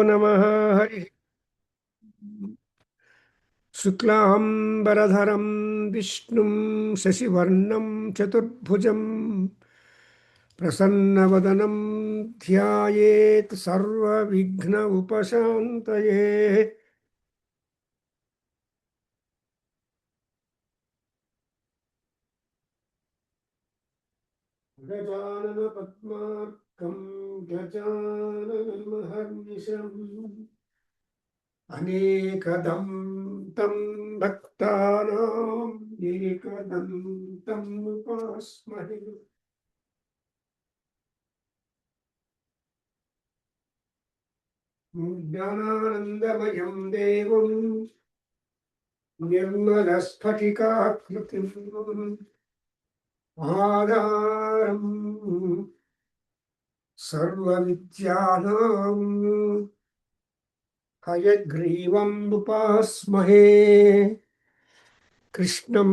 नमः हरिः शुक्लाम्बरधरं विष्णुं शशिवर्णं चतुर्भुजं प्रसन्नवदनं ध्यायेत् सर्वविघ्न उपशान्तये। गजाननपद्मार्कं गजाननमहर्निशम् अनेकदं तं भक्तानां एकदन्तं उपास्महे। ज्ञानानन्दमयं देवं निर्मलस्फटिकाकृतिम् आधारं सर्वविद्यानां हयग्रीवम् उपास्महे। कृष्णं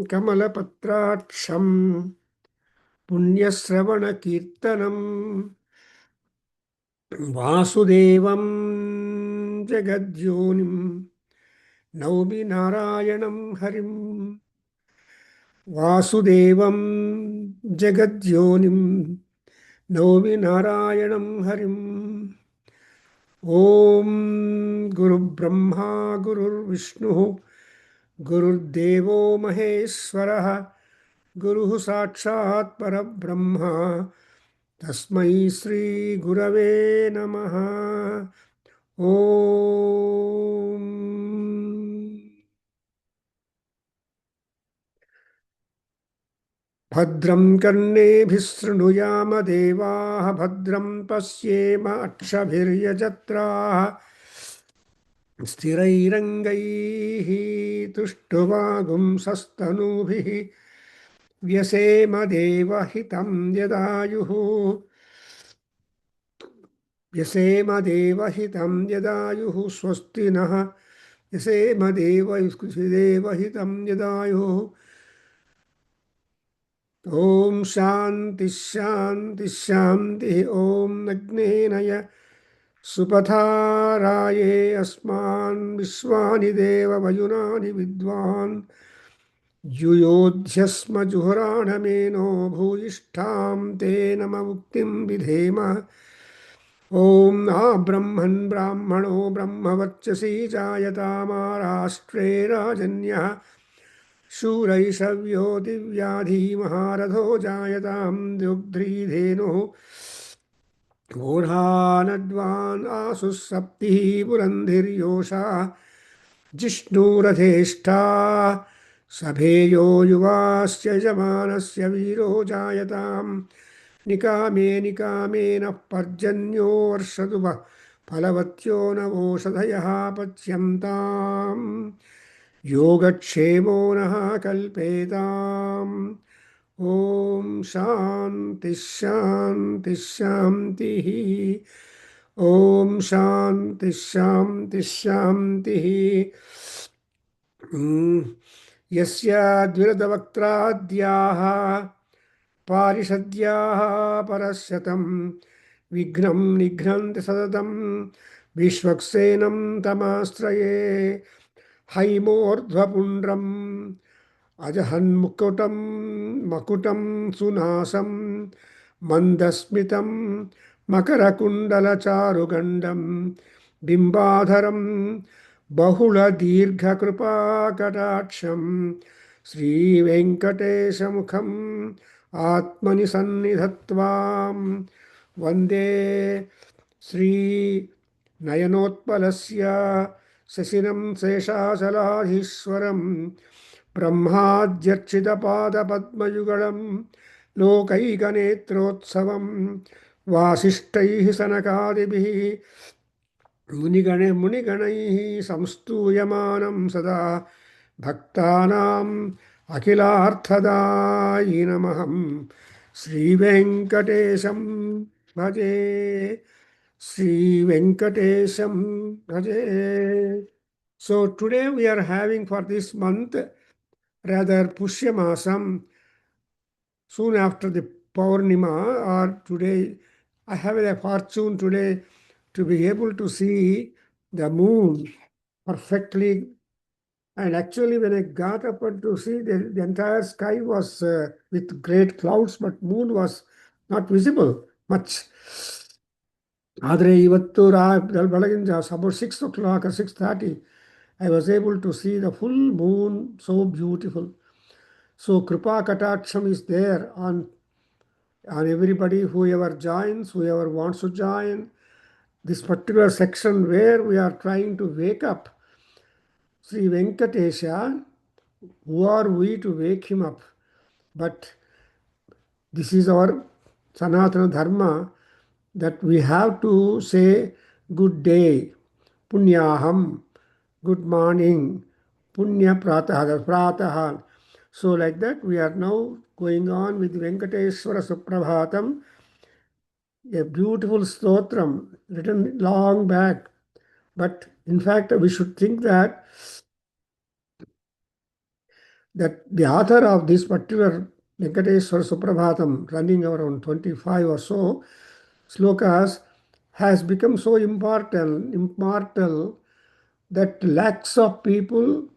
कमलपत्राक्षं पुण्यश्रवणकीर्तनम् वासुदेवं जगद्योनिं नौमि नारायणं हरिं। वासुदेवं जगद्योनिं नौमि नारायणं हरिम्। ॐ गुरुब्रह्मा गुरुर्विष्णुः गुरुर्देवो महेश्वरः गुरुः साक्षात् परब्रह्म तस्मै श्री गुरवे नमः। ॐ भद्रं कर्णेभिः शृणुयाम देवाः भद्रं पश्येम अक्षभिर्यजत्राः स्थिरैरङ्गैः तुष्टुवागुंसस्तनूभिः व्यसेम देवहितं यदायुः। व्यसेम देवहितं यदायुः स्वस्ति नः व्यसेम देवहितं यदायुः। ॐ शान्ति शान्ति शान्तिः। ॐ अग्नेनय सुपथाराये अस्मान् विश्वानि देव वयुनानि विद्वान् युयोध्यस्म जुहुराणमेनो भूयिष्ठां तेन मुक्तिं विधेम। ॐ ब्रह्मन् ब्राह्मणो ब्रह्मवर्चसी जायतामाराष्ट्रे राजन्यः शूरैषव्यो दिव्याधीमहारथो जायतां दुग्ध्रीधेनुः घोरानद्वान् आसुः सप्तिः पुरन्धिर्योषा जिष्णुरथेष्टा सभेयो युवास्य यजमानस्य वीरो जायतां निकामे निकामेन पर्जन्यो वर्षतु फलवत्यो नवोषधयः पच्यन्ताम् योगक्षेमो नः कल्पेताम्। ॐ शान्ति शान्ति शान्तिः। ॐ शान्ति शान्ति शान्तिः। यस्य द्विरदवक्त्राद्याः पारिषद्याः परशतं विघ्नं निघ्नन्ति सततं विश्वक्सेनं तमाश्रये। हैमोर्ध्वपुण्ड्रम् अजहन्मुकुटं मकुटं सुनासं मन्दस्मितं मकरकुण्डलचारुगण्डं बिम्बाधरं बहुलदीर्घकृपाकटाक्षं श्रीवेङ्कटेशमुखम् आत्मनि सन्निधत्वां वन्दे श्रीनयनोत्पलस्य शशिनं शेषाचलाधीश्वरम् ब्रह्माद्यर्चितपादपद्मयुगलं लोकैकनेत्रोत्सवं वासिष्ठैः सनकादिभिः मुनिगणैः संस्तूयमानं सदा भक्तानाम् अखिलार्थदायिनमहं श्रीवेङ्कटेशं भजे। श्रीवेङ्कटेशं भजे. So today we are having for this month, rather Pushyamasam, soon after the Paurnima, or today, I have a fortune today to be able to see the moon perfectly. And actually, when I got up and to see the entire sky was with great clouds, but moon was not visible much. ಆದರೆ ಇವತ್ತು ಬೆಳಗಿನ about 6 o'clock or 6:30, I was able to see the full moon, so beautiful. So Kripa Kataksham is there on everybody, whoever joins, whoever wants to join. This particular section where we are trying to wake up Sri Venkatesha, who are we to wake him up? But this is our Sanatana Dharma, that we have to say good day, Punyaham, good morning, Punya Pratah. So like that, we are now going on with Venkateshwara Suprabhatam, a beautiful stotram written long back. But in fact, we should think that the author of this particular Venkateshwara Suprabhatam, running around 25 or so slokas, has become so immortal that lakhs of people,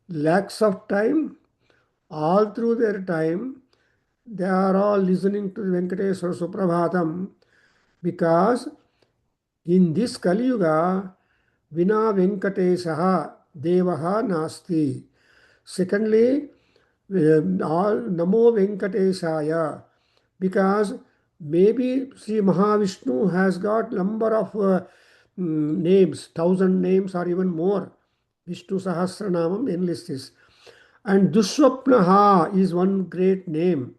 lakhs of time, all through their time, they are all listening to Venkateshwara Suprabhatam, because in this Kali Yuga, Vina Venkateshaha Devaha Nasti. Secondly, Namo Venkateshaya, because maybe Sri Mahavishnu has got number of names, 1,000 names or even more. Vishnu Sahasranamam enlists. And Dushwapnaha is one great name,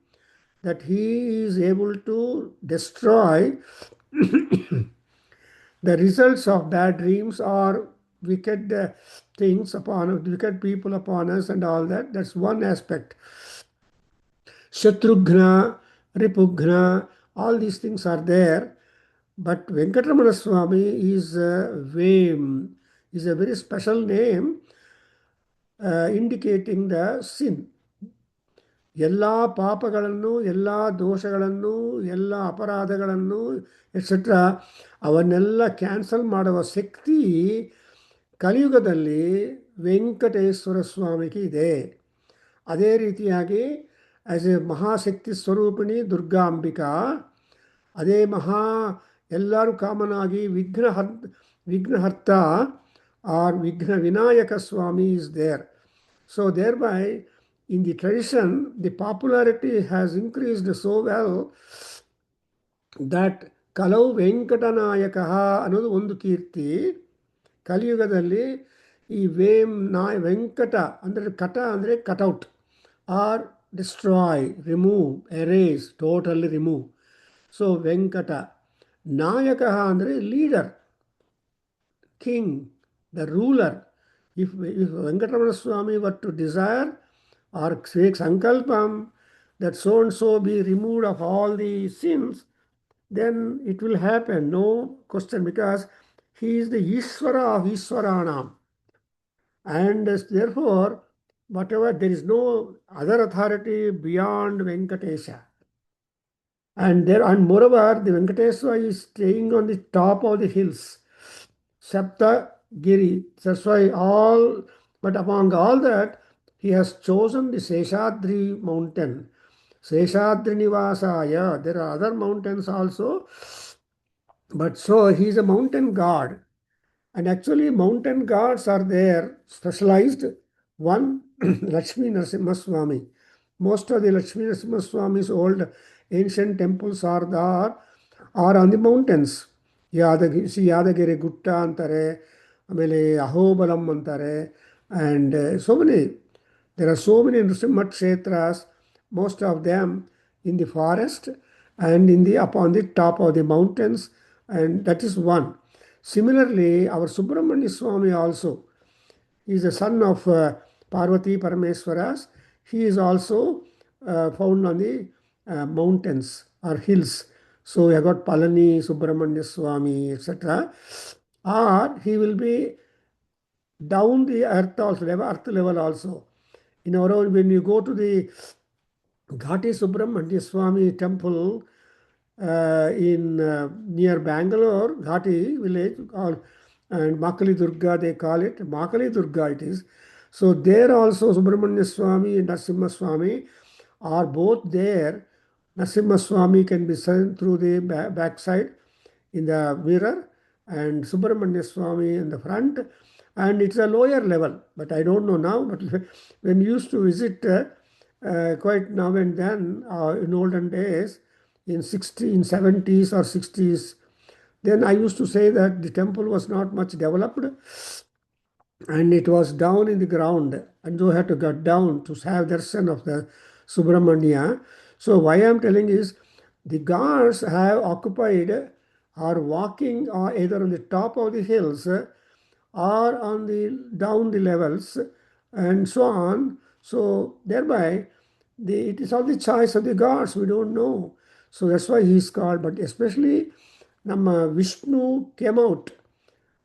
that he is able to destroy the results of bad dreams or wicked things upon wicked people upon us and all that. That's one aspect. Shatrughna, Ripughna, all these things are there. But Venkatramana Swami is Vem, is a very special name indicating the sin. ಎಲ್ಲ ಪಾಪಗಳನ್ನು, ಎಲ್ಲ ದೋಷಗಳನ್ನು, ಎಲ್ಲ ಅಪರಾಧಗಳನ್ನು etcetera ಅವನ್ನೆಲ್ಲ cancel ಮಾಡುವ ಶಕ್ತಿ ಕಲಿಯುಗದಲ್ಲಿ ವೆಂಕಟೇಶ್ವರ ಸ್ವಾಮಿಗೆ ಇದೆ. ಅದೇ ರೀತಿಯಾಗಿ ಆಸ್ ಎ ಮಹಾಶಕ್ತಿ ಸ್ವರೂಪಿಣಿ ದುರ್ಗಾಂಬಿಕಾ, ಅದೇ ಎಲ್ಲರೂ ಕಾಮನ್ ಆಗಿ Vighnaharta or Vighna Vinayaka Swami is there. So there by in the tradition, the popularity has increased so well that Kalau Venkatanayakaha ಅನ್ನೋದು ಒಂದು ಕೀರ್ತಿ. ಕಲಿಯುಗದಲ್ಲಿ ಈ ವೆಂಕಟ ಅಂದರೆ ಕಟ ಅಂದರೆ cut out or destroy, remove, erase, totally remove. So Venkata. ನಾಯಕ ಅಂದರೆ leader, king, the ruler. If Venkatramana Swami were to desire or make sankalpam that so and so be removed of all the sins, then it will happen, no question, because he is the Ishvara of Ishvaranam. And therefore, whatever, there is no other authority beyond Venkatesha. And moreover, the Venkateswara is staying on the top of the hills, Saptagiri. That's why but among all that, he has chosen the Seshadri mountain. Seshadri Nivasaya. There are other mountains also. But so he is a mountain god. And actually mountain gods are there, specialized. One, Lakshmi Narasimha Swami. Most of the Lakshmi Narasimha Swami's old ancient temples are on the mountains. Yadagiri Gutta antare, amele Ahobalam antare, and so many. There are so many Nrsimha Kshetras, most of them in the forest and upon the top of the mountains, and that is one. Similarly, our Subramanya Swami also is a son of Parvati Parameswaras. He is also found on the mountains or hills. So we have got Palani, Subramanya Swami, etc. Or he will be down the earth level also. In our own, when you go to the Ghati Subramanya Swami temple, in near Bangalore, Ghati village, and Makali Durga, they call it. Makali Durga it is. So there also Subramanya Swami and Narasimha Swami are both there. Narasimha Swami can be seen through the backside in the mirror, and Subramanya Swami in the front, and it's a lower level, but I don't know now. But when we used to visit quite now and then in olden days, in 70s or 60s, then I used to say that the temple was not much developed and it was down in the ground, and you had to get down to have darshan of the Subramanya. So why I'm telling is the gods have occupied or walking either on the top of the hills or on the down the levels and so on. So thereby it is all the choice of the gods. We don't know. So that's why he is called. But especially Nama Vishnu came out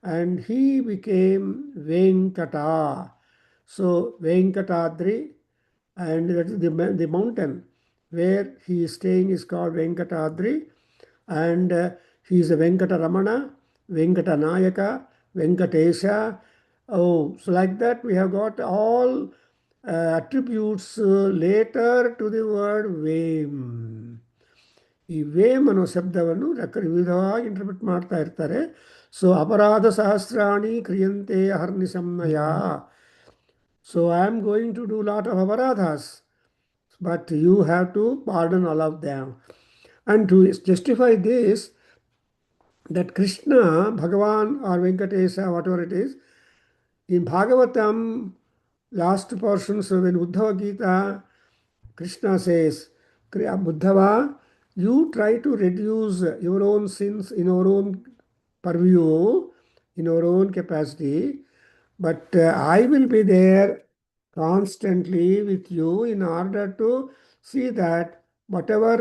and he became Venkata. So Venkatadri, and that is the mountain where he is staying is called Venkatadri, and he is a Venkataramana, Venkatanayaka, Venkatesha. Oh, so like that we have got all attributes later to the word Vem. ಈ ವೇಮ್ ಅನ್ನೋ ಶಬ್ದವನ್ನು ವಿವಿಧವಾಗಿ interpret ಮಾಡ್ತಾ ಇರ್ತಾರೆ. So ಅಪರಾಧ ಸಹಸ್ರಾಣಿ ಕ್ರಿಯಂತೆ ಅಹರ್ನಿಶಮ್ನಯ. So I am going to do lot of ಅಪರಾಧಾಸ್, but you have to pardon all of them. And to justify this, that Krishna, Bhagavan or Venkatesha, whatever it is, in Bhagavatam, last portions when Uddhava Gita, Krishna says, Uddhava, you try to reduce your own sins in your own purview, in your own capacity, but I will be there constantly with you in order to see that whatever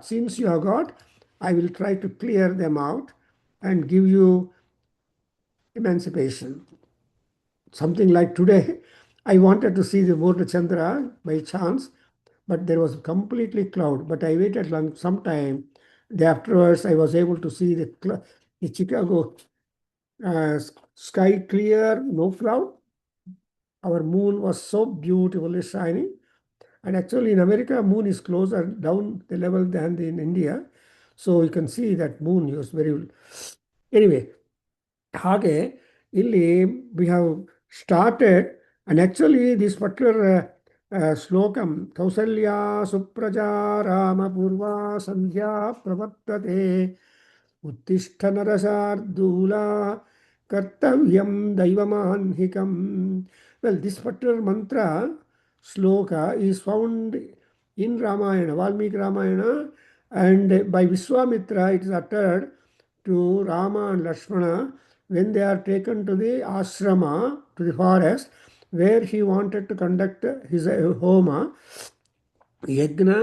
sins you have got, I will try to clear them out and give you emancipation. Something like today, I wanted to see the Purna Chandra by chance, but there was completely cloud. But I waited some time. Afterwards, I was able to see the Chicago sky clear, no cloud. Our moon was so beautifully shining. And actually, in America, moon is closer down the level than in India. So you can see that moon was very. Anyway, ಹಾಗೆ ಇಲ್ಲಿ we have started, and actually this particular ಶ್ಲೋಕಂ Kausalya Supraja Rama Powar Sandhya ಪ್ರವರ್ತತೆ ಉತ್ತಿಷ್ಠ ನರಶಾರ್ದೂಲ ಕರ್ತವ್ಯಂ ದೈವಮಾನ್ಹಿಕಂ. Well, this particular mantra sloka is found in Ramayana, Valmiki Ramayana, and by Vishwamitra it is uttered to Rama and Lakshmana when they are taken to the ashrama, to the forest, where he wanted to conduct his homa, yajna,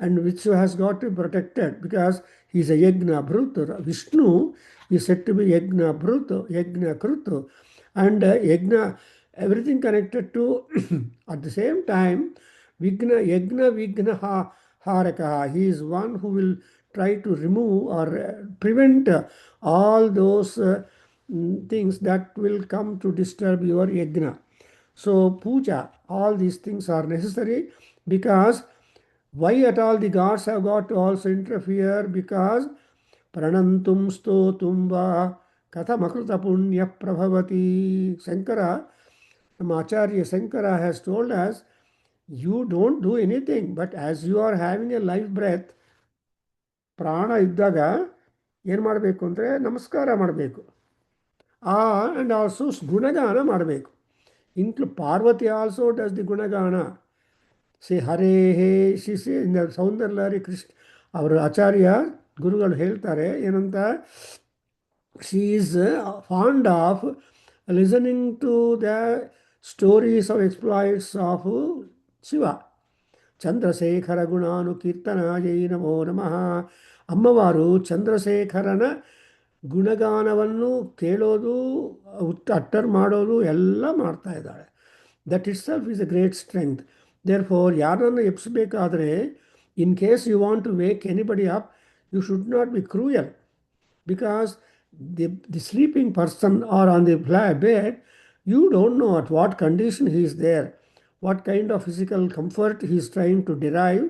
and which has got to be protected because he is a yajna bhrut. Vishnu is said to be yajna bhrut, yajna krut, and yajna, everything connected to at the same time yajna vigna haraka. He is one who will try to remove or prevent all those things that will come to disturb your yajna. So puja, all these things are necessary, because why at all the gods have got to also interfere? Because pranantum stotum va kathamakruta punya prabhavati. Shankara, Acharya Shankara has told us, you don't do anything, but as you are having a life breath, ಪ್ರಾಣ ಇದ್ದಾಗ ಏನು ಮಾಡಬೇಕು ಅಂದರೆ ನಮಸ್ಕಾರ ಮಾಡಬೇಕು. And also ಗುಣಗಾನ ಮಾಡಬೇಕು. Parvati also does the gunagana. Say Hare He, she say in the Soundarlari Krishna, our Acharya ಗುರುಗಳು ಹೇಳ್ತಾರೆ ಏನಂತ, she is fond of listening to the stories of exploits of Shiva. Chandrashekhara ಗುಣಾನು ಕೀರ್ತನಾಯೈ ನಮೋ ನಮಃ. ಅಮ್ಮವಾರು ಚಂದ್ರಶೇಖರನ ಗುಣಗಾನವನ್ನು ಕೇಳೋದು, ಅಟ್ಟರ್ ಮಾಡೋದು ಎಲ್ಲ ಮಾಡ್ತಾ ಇದ್ದಾಳೆ. That it self is a great strength. Therefore, ಯಾರನ್ನು ಎಬ್ಬಿಸಬೇಕಾದ್ರೆ, in case you want to wake anybody up, you should not be cruel, because the sleeping person or on the bed, you don't know at what condition he is there, what kind of physical comfort he is trying to derive,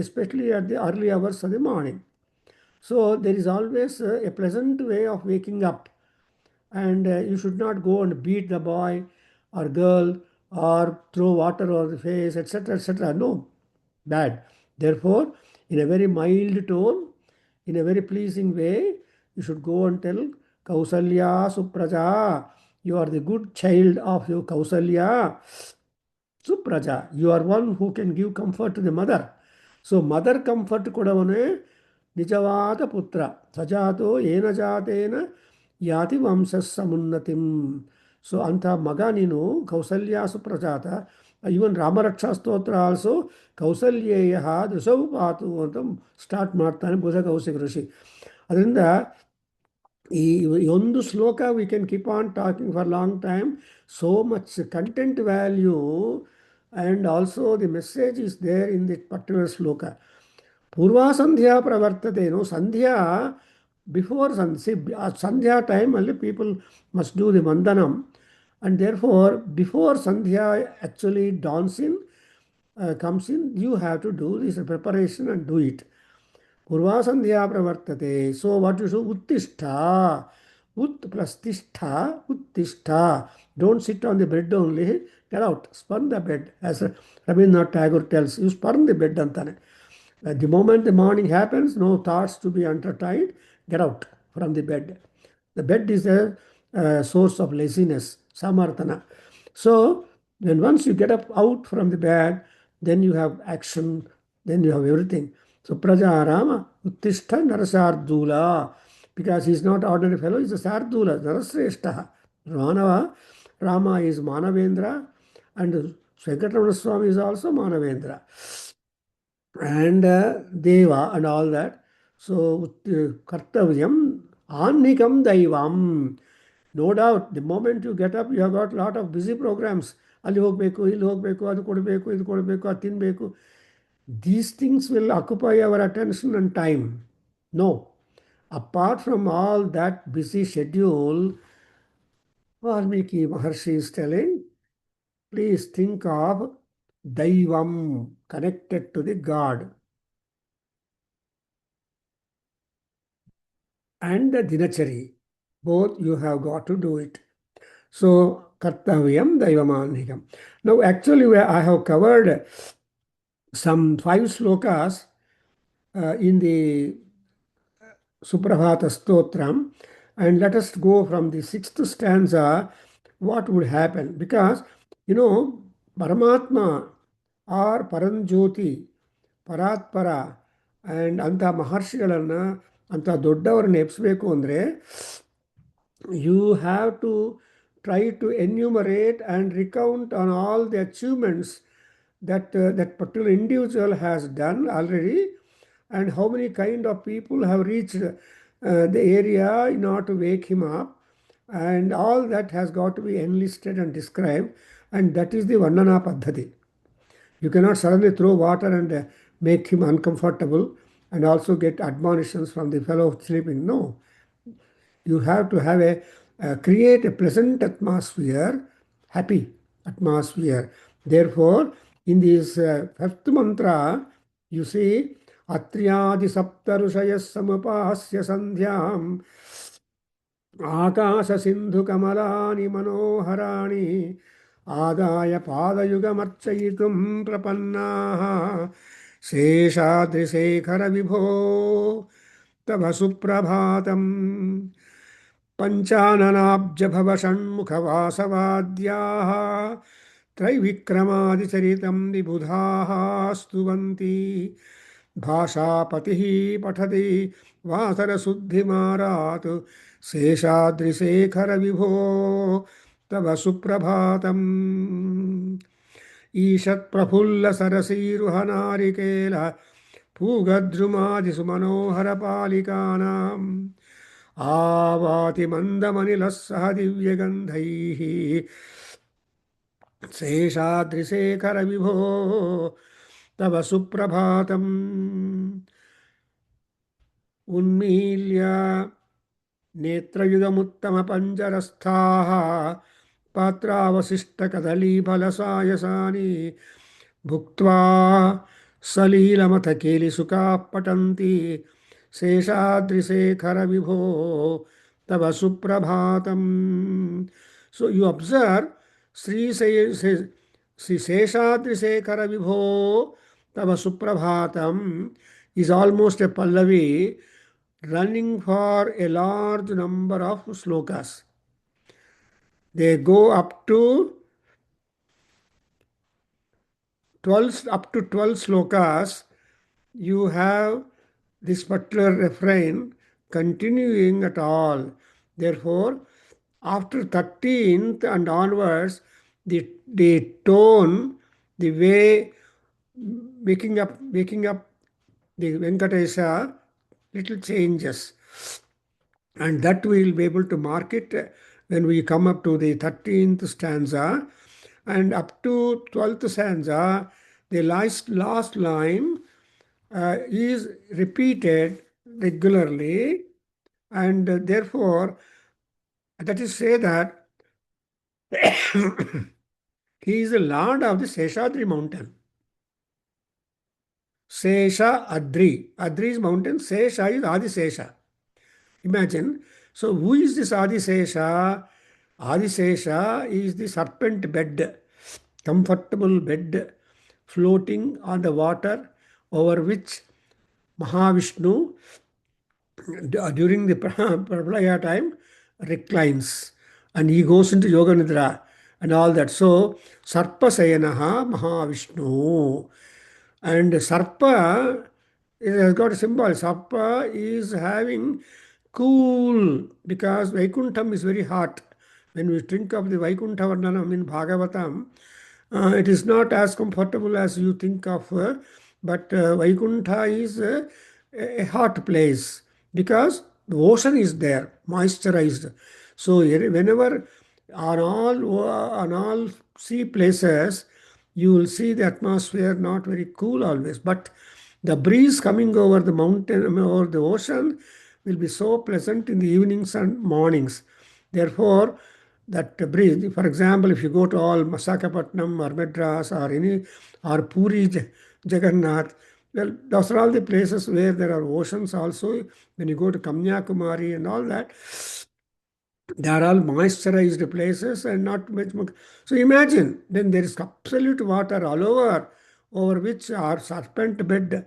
especially at the early hours of the morning. So there is always a pleasant way of waking up, and you should not go and beat the boy or girl or throw water over the face, etc., etc. No, bad. Therefore, in a very mild tone, in a very pleasing way, you should go and tell Kausalya Supraja, you are the good child of your Kausalya Supraja. You are one who can give comfort to the mother. So, mother comfort kodavane ನಿಜವಾದ ಪುತ್ರ ಸಜಾತೋ ಏನ ಜಾತೇನ ಯಾತಿ ವಂಶಸ್ಸಮುನ್ನತಿಂ. So ಅಂಥ ಮಗ ನೀನು, ಕೌಸಲ್ಯ ಸುಪ್ರಜಾತ. ಇವನ್ ರಾಮರಕ್ಷಾ ಸ್ತೋತ್ರ also ಕೌಸಲ್ಯೇಯ ದೃಶೌ ಪಾತು ಅಂತ start ಮಾಡ್ತಾನೆ ಬುಧ ಕೌಶಿಕ ಋಷಿ. ಅದರಿಂದ ಈ ಒಂದು ಶ್ಲೋಕ we can keep on talking for long time. So much content value and also the message is there in the particular shloka. ಪೂರ್ವ ಸಂಧ್ಯಾ ಪ್ರವರ್ತತೆನು ಸಂಧ್ಯಾ ಬಿಫೋರ್ ಸಂಧ್ಯಾ ಟೈಮಲ್ಲಿ people must do the vandanam, and therefore before sandhya actually dawns in comes in, you have to do this preparation and do it. ಪೂರ್ವ ಸಂಧ್ಯಾ ಪ್ರವರ್ತತೆ. So what you should ಉತ್ತಿಷ್ಠ, ಉತ್ ಪ್ಲಸ್ ತಿಷ್ಠ, ಉತ್ತಿಷ್ಠ. Don't sit on the bed only, get out, spurn the bed. As Rabindranath Tagore tells, you spurn the bed ಅಂತಾನೆ. At the moment the morning happens, no thoughts to be entertained, get out from the bed. The bed is a source of laziness, samarthana. So, when once you get up out from the bed, then you have action, then you have everything. So, Praja Rama, Uttishta Narasardula, because he is not ordinary fellow, he is a Sardula, Narasreshta. Manava, Rama is Manavendra, and Venkateshwara Swami is also Manavendra. And Deva and all that. So, Kartavyam, Annikam Daivam. No doubt, the moment you get up, you have got a lot of busy programs. Ali hogbeku, illi hogbeku, adu kodbeku, idu kodbeku, adu tinbeku. These things will occupy our attention and time. No. Apart from all that busy schedule, Valmiki Maharshi is telling, please think of Daivam, connected to the God, and the dinachari. Both you have got to do it. So, kartavyam daivamanhikam. Now, actually, I have covered some 5 slokas in the Suprabhata Stotram, and let us go from the 6th stanza, what would happen. Because, Paramatma or Paranjyoti, Paratpara, and Anta Maharshigalanna, ಅಂತ ದೊಡ್ಡವರನ್ನು ಎಬ್ಬಿಸಬೇಕು ಅಂದರೆ, you have to try to enumerate and recount on all the achievements that that particular individual has done already, and how many kind of people have reached the area in order to wake him up, and all that has got to be enlisted and described, and that is the Vandana Paddhati. You cannot suddenly throw water and make him uncomfortable and also get admonitions from the fellow sleeping. No. You have to have create a pleasant atmosphere, happy atmosphere. Therefore, in this 5th mantra, you see, Atriyadi Saptarushayas Samapasya Sandhyam Akasha Sindhu Kamalani Manoharani Adaya Padayugamarchayitum Prapannaha Sheshadrisekhara Vibho Tava Suprabhatam Panchananabjabhava Shanmukhavasavadhyaः Traivikramadicaritam Vibudhaः Stuvanti Bhashapatihi Pathati Vasarasuddhimarat Sheshadrisekhara Vibho Tava Suprabhatam Ishat Prafulla Sarasiruhanarikela Pugadrumadisumanohara Palikanam Avati Mandamanilassaha Divyagandhaihi శేషాద్రిశేఖర విభో తవ సుప్రభాతం ఉన్మీల్య నేత్రయుగముత్తమపञ्जरस्थाः पात्रावशिष्टकदलीफलसायसानि भुक्त्वा सलीलमथ केलिसुखाः पठन्ति शेषाद्रिशेखरविभो तव सुप्रभातम्. So you observe Sri Seshadrisekhara Vibho Tava Suprabhatam is almost a Pallavi running for a large number of slokas. They go up to 12 slokas. You have this particular refrain continuing at all. Therefore, after 13th and onwards, the tone, the way waking up the Venkatesha little changes. And that we will be able to mark it when we come up to the 13th stanza. And up to 12th stanza, the last line is repeated regularly, and therefore that is say that he is the Lord of the Seshadri mountain. Sesha Adri. Adri is mountain, Sesha is Adisesha. Imagine. So who is this Adisesha? Adisesha is the serpent bed, comfortable bed floating on the water over which Mahavishnu during the Pralaya time reclines and he goes into Yoga Nidra and all that. So Sarpasayanaha Mahavishnu. And Sarpa has got a symbol. Sarpa is having cool because Vaikuntham is very hot. When we think of the Vaikuntha Varnanam in Bhagavatam, it is not as comfortable as you think of, but Vaikuntha is a hot place because the ocean is there, moisturized. So whenever on all sea places, you will see the atmosphere not very cool always, but the breeze coming over the mountain or the ocean will be so pleasant in the evenings and mornings. Therefore, that breeze, for example, if you go to all Masakapatnam or Madras or Puri Jagannath, well, those are all the places where there are oceans also. When you go to Kanyakumari and all that, they are all moisturized places and not much more. So imagine, then there is absolute water all over which our serpent bed,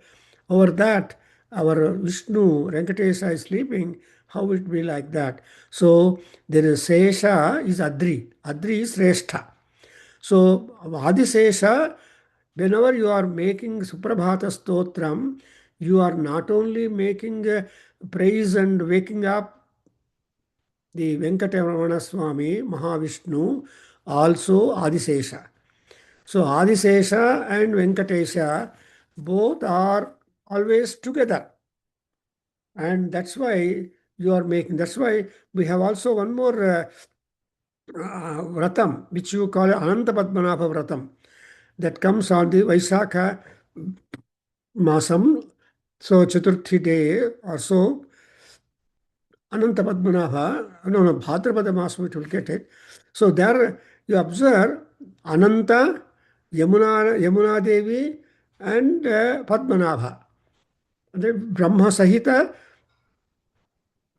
over that our Vishnu, Venkatesha is sleeping, how it be like that? So there is Sesha is Adri. Adri is Srestha. So Adisesha, whenever you are making Suprabhata Stotram, you are not only making praise and waking up the Venkateshwara Swami, Mahavishnu, also Adisesha. So Adisesha and Venkatesha both are always together. And that's why you are making, that's why we have also one more Vratam, which you call Ananta Padmanabha Vratam, that comes on the Vaisakha Masam. So Chaturthi day or so, Ananta Padmanabha, no, Bhadrapada Masam, it will get it. So there you observe Ananta, Yamuna Devi, and Padmanabha. Then Brahma Sahita,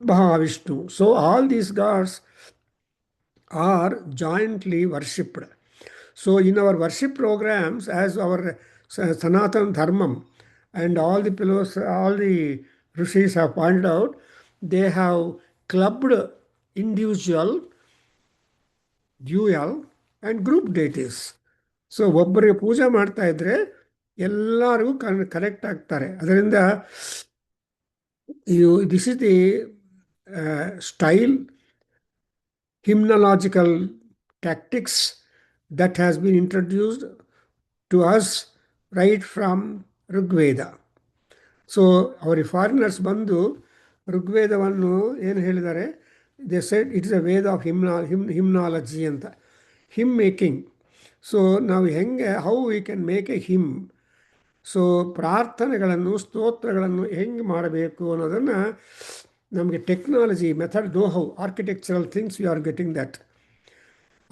Mahavishnu. So all these gods are jointly worshipped. So in our worship programs, as our Sanatana Dharmam and all the pillars, all the rishis have pointed out, they have clubbed individual, dual and group deities. So ಒಬ್ಬರಿಗೆ ಪೂಜೆ ಮಾಡ್ತಾ ಇದ್ರೆ ಎಲ್ಲರಿಗೂ connect ಆಗ್ತಾರೆ. ಅದರಿಂದ this is the style hymnological tactics that has been introduced to us right from Rigveda. So our foreigners ಬಂದು ಋಗ್ವೇದವನ್ನು ಏನು ಹೇಳಿದ್ದಾರೆ, they said it is a Veda of hymnology ಅಂತ, hymn making. ಸೊ ನಾವು ಹೆಂಗೆ how we can make a hymn. So ಪ್ರಾರ್ಥನೆಗಳನ್ನು ಸ್ತೋತ್ರಗಳನ್ನು ಹೆಂಗೆ ಮಾಡಬೇಕು ಅನ್ನೋದನ್ನು ನಮಗೆ technology method know how architectural things we are getting that.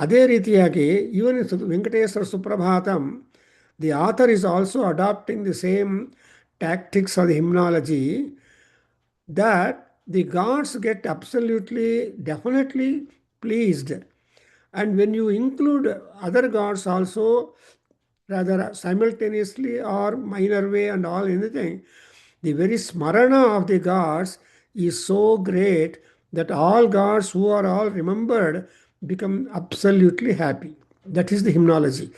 ಅದೇ ರೀತಿಯಾಗಿ even Venkateshwara Suprabhatam the author is also adapting the same tactics of the hymnology, that the gods get absolutely definitely pleased, and when you include other gods also rather simultaneously or minor way and all anything, the very smarana of the gods is so great that all gods who are all remembered become absolutely happy. That is the hymnology.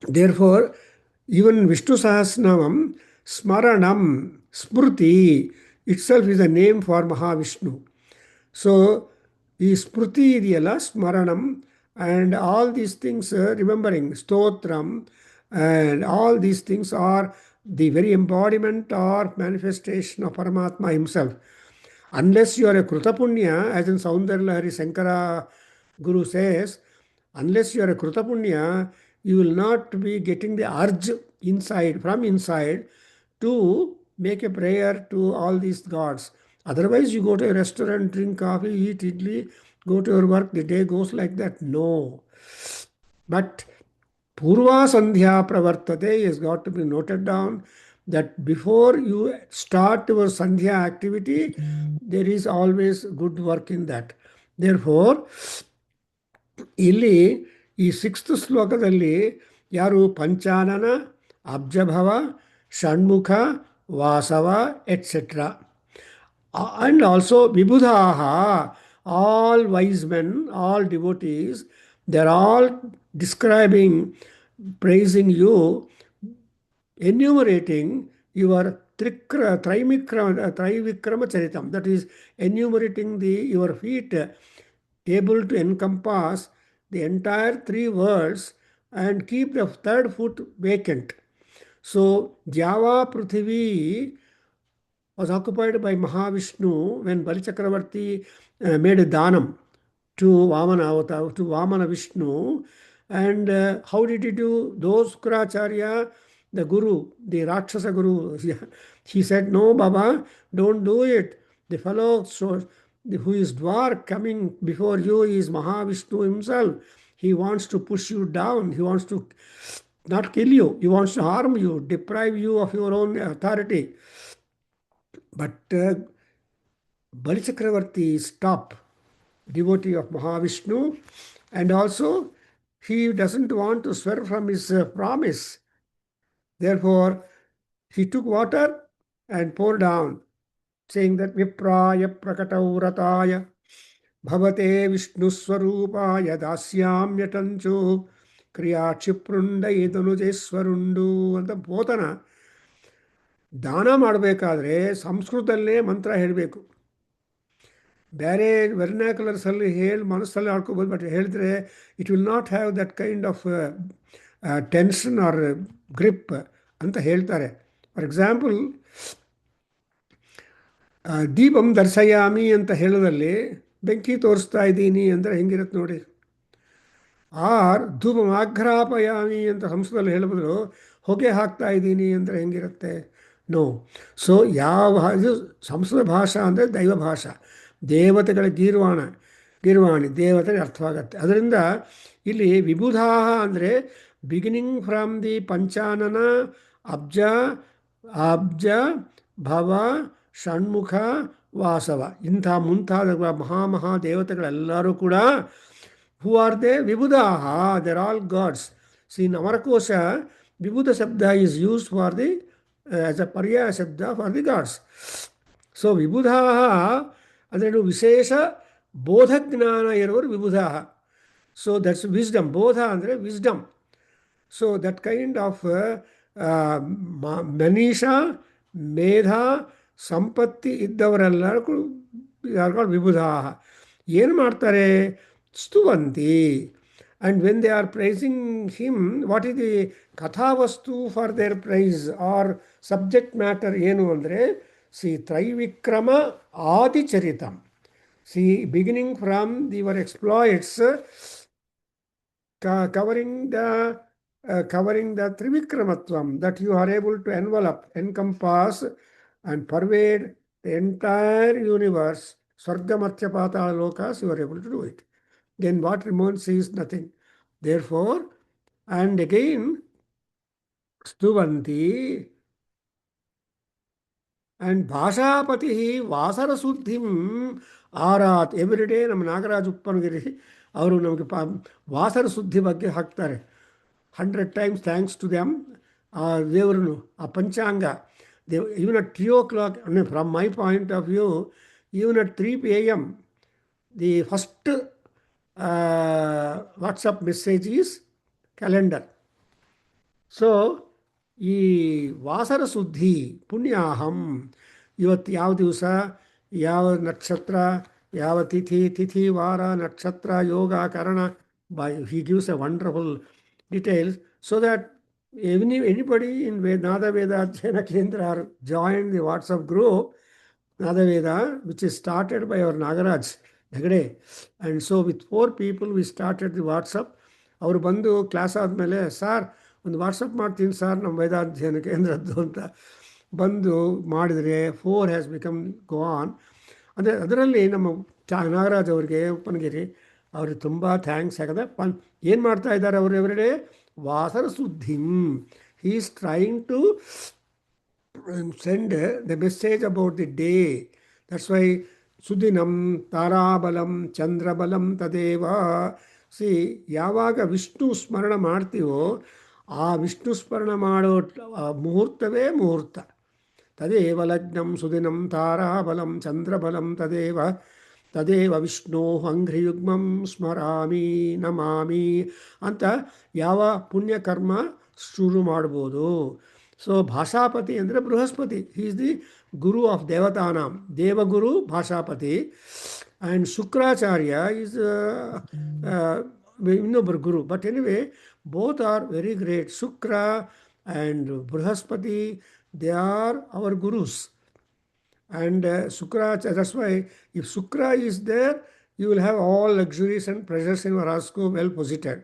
Therefore, even Vishnu Sahasranamam, Smaranam, Smruti itself is a name for Mahavishnu. So, ಈ ಸ್ಮೃತಿ ಇದೆಯಲ್ಲ, ಸ್ಮರಣಂ, and all these things, remembering, stotram, and all these things are the very embodiment or manifestation of Paramatma himself. Unless you are a Krutapunya, as in Saundarya Sankara Guru says, unless you are a Krutapunya, you will not be getting the urge inside, from inside, to make a prayer to all these gods. Otherwise, you go to a restaurant, drink coffee, eat idli, go to your work, the day goes like that. No. But Purva Sandhya Pravartate has got to be noted down, that before you start your Sandhya activity, there is always good work in that. Therefore, ಇಲ್ಲಿ ಈ 6th ಶ್ಲೋಕದಲ್ಲಿ ಯಾರು ಪಂಚಾನನ, ಅಬ್ಜಭವ, ಷಣ್ಮುಖ, ವಾಸವ et cetera, and also vibhudaha, all wise men, all devotees, they're all describing, praising you, enumerating your Trivikrama Charitam, that is enumerating your feet, able to encompass the entire 3 worlds and keep the 3rd foot vacant. So, Java Prithvi was occupied by Mahavishnu when Bali Chakravarti made a danam to Vamana avatar, to Vamana Vishnu. And how did he do? Those Sukracharya, the Guru, the Rakshasa Guru, he said, no, Baba, don't do it. The fellow who is Dwar coming before you is Mahavishnu himself. He wants to push you down. He wants to not kill you. He wants to harm you, deprive you of your own authority. But Bali Chakravarti is top devotee of Mahavishnu, and also he doesn't want to swerve from his promise. Therefore, he took water and poured down, saying that Vipraya Prakatau Rataya Bhavate Vishnu Swarupaya Dasyamyatanchu Kriya Chiprunda Idanujeswarundu ಅಂತ ಬೋತನ. ದಾನ ಮಾಡಬೇಕಾದ್ರೆ ಸಂಸ್ಕೃತದಲ್ಲೇ ಮಂತ್ರ ಹೇಳಬೇಕು. ಬೇರೆ ವೆರ್ನಾಕ್ಯುಲರ್ಸಲ್ಲಿ ಹೇಳಿ ಮನಸ್ಸಲ್ಲಿ ಆಡ್ಕೋಬೋದು, ಬಟ್ ಹೇಳಿದ್ರೆ it will not have that kind of tension or grip ಅಂತ ಹೇಳ್ತಾರೆ. ಫಾರ್ ಎಕ್ಸಾಂಪಲ್, ದೀಪಂ ದರ್ಶಯಾಮಿ ಅಂತ ಹೇಳೋದಲ್ಲಿ ಬೆಂಕಿ ತೋರಿಸ್ತಾ ಇದ್ದೀನಿ ಅಂದರೆ ಹೆಂಗಿರುತ್ತೆ ನೋಡಿ. ಆರ್ ಧೂಪಂ ಆಘ್ರಾಪಯಾಮಿ ಅಂತ ಸಂಸ್ಕೃತದಲ್ಲಿ ಹೇಳಬದ್ರು ಹೊಗೆ ಹಾಕ್ತಾ ಇದ್ದೀನಿ ಅಂದರೆ ಹೆಂಗಿರುತ್ತೆ. ನೋ. ಸೊ ಇದು ಸಂಸ್ಕೃತ ಭಾಷಾ ಅಂದರೆ ದೈವ ಭಾಷಾ, ದೇವತೆಗಳ ಗೀರ್ವಾಣಿ ದೇವತೆಗೆ ಅರ್ಥವಾಗತ್ತೆ. ಅದರಿಂದ ಇಲ್ಲಿ ವಿಬುಧಾಹ ಅಂದರೆ ಬಿಗಿನಿಂಗ್ ಫ್ರಮ್ ದಿ ಪಂಚಾನನ, ಅಬ್ಜ ಭವ, ಷಣ್ಮುಖ, ವಾಸವ, ಇಂಥ ಮುಂತಾದ ಮಹಾ ದೇವತೆಗಳೆಲ್ಲರೂ ಕೂಡ who are they? Vibhudaha, they're all gods. See, in Amarakosha, Vibhuda Shabda is used for the as a Paryaya Shabda for the gods. So, Vibhudaha, adrenu Vishesha Bodha Gnana iruvaru Vibhudaha. So, that's wisdom. Bodha andre wisdom. So, that kind of Manisha, Medha, Sampatti iddavarellaru are called Vibhudaha. ಏನು ಮಾಡ್ತಾರೆ? ಸ್ತುವಂತಿ. And when they are praising him, what is the kathavastu for their praise or subject matter ಏನು ಅಂದರೆ, see, Trivikrama Adicharitam. See, beginning from your exploits, covering the Trivikramatvam, that you are able to encompass, and pervade the entire universe, Swarga Matsya Patala Lokas, you are able to do it. Then what remains is nothing. Therefore, and again, Stuvanti and Bhashapati Vasara Suddhim Arat. Every day, ನಮ್ಮ ನಾಗರಾಜ್ ಉಪ್ಪನಗಿರಿ ಅವರು ನಮಗೆ ವಾಸರ ಸುದ್ದಿ ಬಗ್ಗೆ ಹಾಕ್ತಾರೆ. 100 times thanks to them. ಆ ದೇವರನ್ನು ಆ ಪಂಚಾಂಗ even at 3 o'clock, I mean, from my point of view, even at 3 p.m., the first WhatsApp message is calendar. So ಈ ವಾಸರ ಸುದ್ದಿ ಪುಣ್ಯಾಹಂ, ಇವತ್ತು ಯಾವ ದಿವಸ, ಯಾವ ನಕ್ಷತ್ರ, ಯಾವ ತಿಥಿ ವಾರ ನಕ್ಷತ್ರ ಯೋಗ ಕರಣ, by he gives a wonderful details, so that anybody in Nada Veda Adhyayana Kendra are joined the WhatsApp group Nada Veda, which is started by our Nagaraj Hegde. And so with 4 people we started the WhatsApp. ಅವರು ಬಂದು class ಆದಮೇಲೆ, sir ಒಂದು WhatsApp ಮಾಡ್ತೀನಿ sir ನಮ್ಮ ವೇದಾಧ್ಯಯನ ಕೇಂದ್ರದ್ದು ಅಂತ ಬಂದು ಮಾಡಿದರೆ 4 ಹ್ಯಾಸ್ ಬಿಕಮ್ ಗೋ ಆನ್. ಅಂದರೆ ಅದರಲ್ಲಿ ನಮ್ಮ ನಾಗರಾಜ್ ಅವ್ರಿಗೆ ಉಪ್ಪನಗಿರಿ ಅವ್ರಿಗೆ ತುಂಬ ಥ್ಯಾಂಕ್ಸ್. ಯಾಕಂದರೆ ಏನು ಮಾಡ್ತಾ ಇದ್ದಾರೆ ಅವರು ಎವ್ರಿಡೇ ವಾಸರ ಸುದ್ದಿಂ. He is trying to send the message about the day. That's why Sudinam Tarabalam Chandrabalam Tadeva. See, ಯಾವಾಗ ವಿಷ್ಣು ಸ್ಮರಣ ಮಾಡ್ತೀವೋ ಆ ವಿಷ್ಣು ಸ್ಮರಣ ಮಾಡೋ ಮುಹೂರ್ತವೇ ಮುಹೂರ್ತ. ತದೇವ ಲಗ್ನಂ ಸುದಿನಂ ತಾರಾಬಲಂ ಚಂದ್ರಬಲಂ ತದೇವ ವಿಷ್ಣು ಅಂಘ್ರಿಯುಗ್ಮಂ ಸ್ಮರಾಮಿ ನಮಾಮಿ ಅಂತ ಯಾವ ಪುಣ್ಯಕರ್ಮ ಶುರು ಮಾಡ್ಬೋದು. ಸೊ ಭಾಷಾಪತಿ ಅಂದರೆ Brihaspati. He is the guru of ದೇವತಾನಾಂ, ದೇವಗುರು ಭಾಷಾಪತಿ. ಆ್ಯಂಡ್ ಶುಕ್ರಾಚಾರ್ಯ ಈಸ್ ಇನ್ನೊಬ್ಬರು ಗುರು. But anyway both are very great. Shukra and Brihaspati, they are our gurus. And Sukracharya, that's why if Shukra is there, you will have all luxuries and pleasures in your horoscope well posited.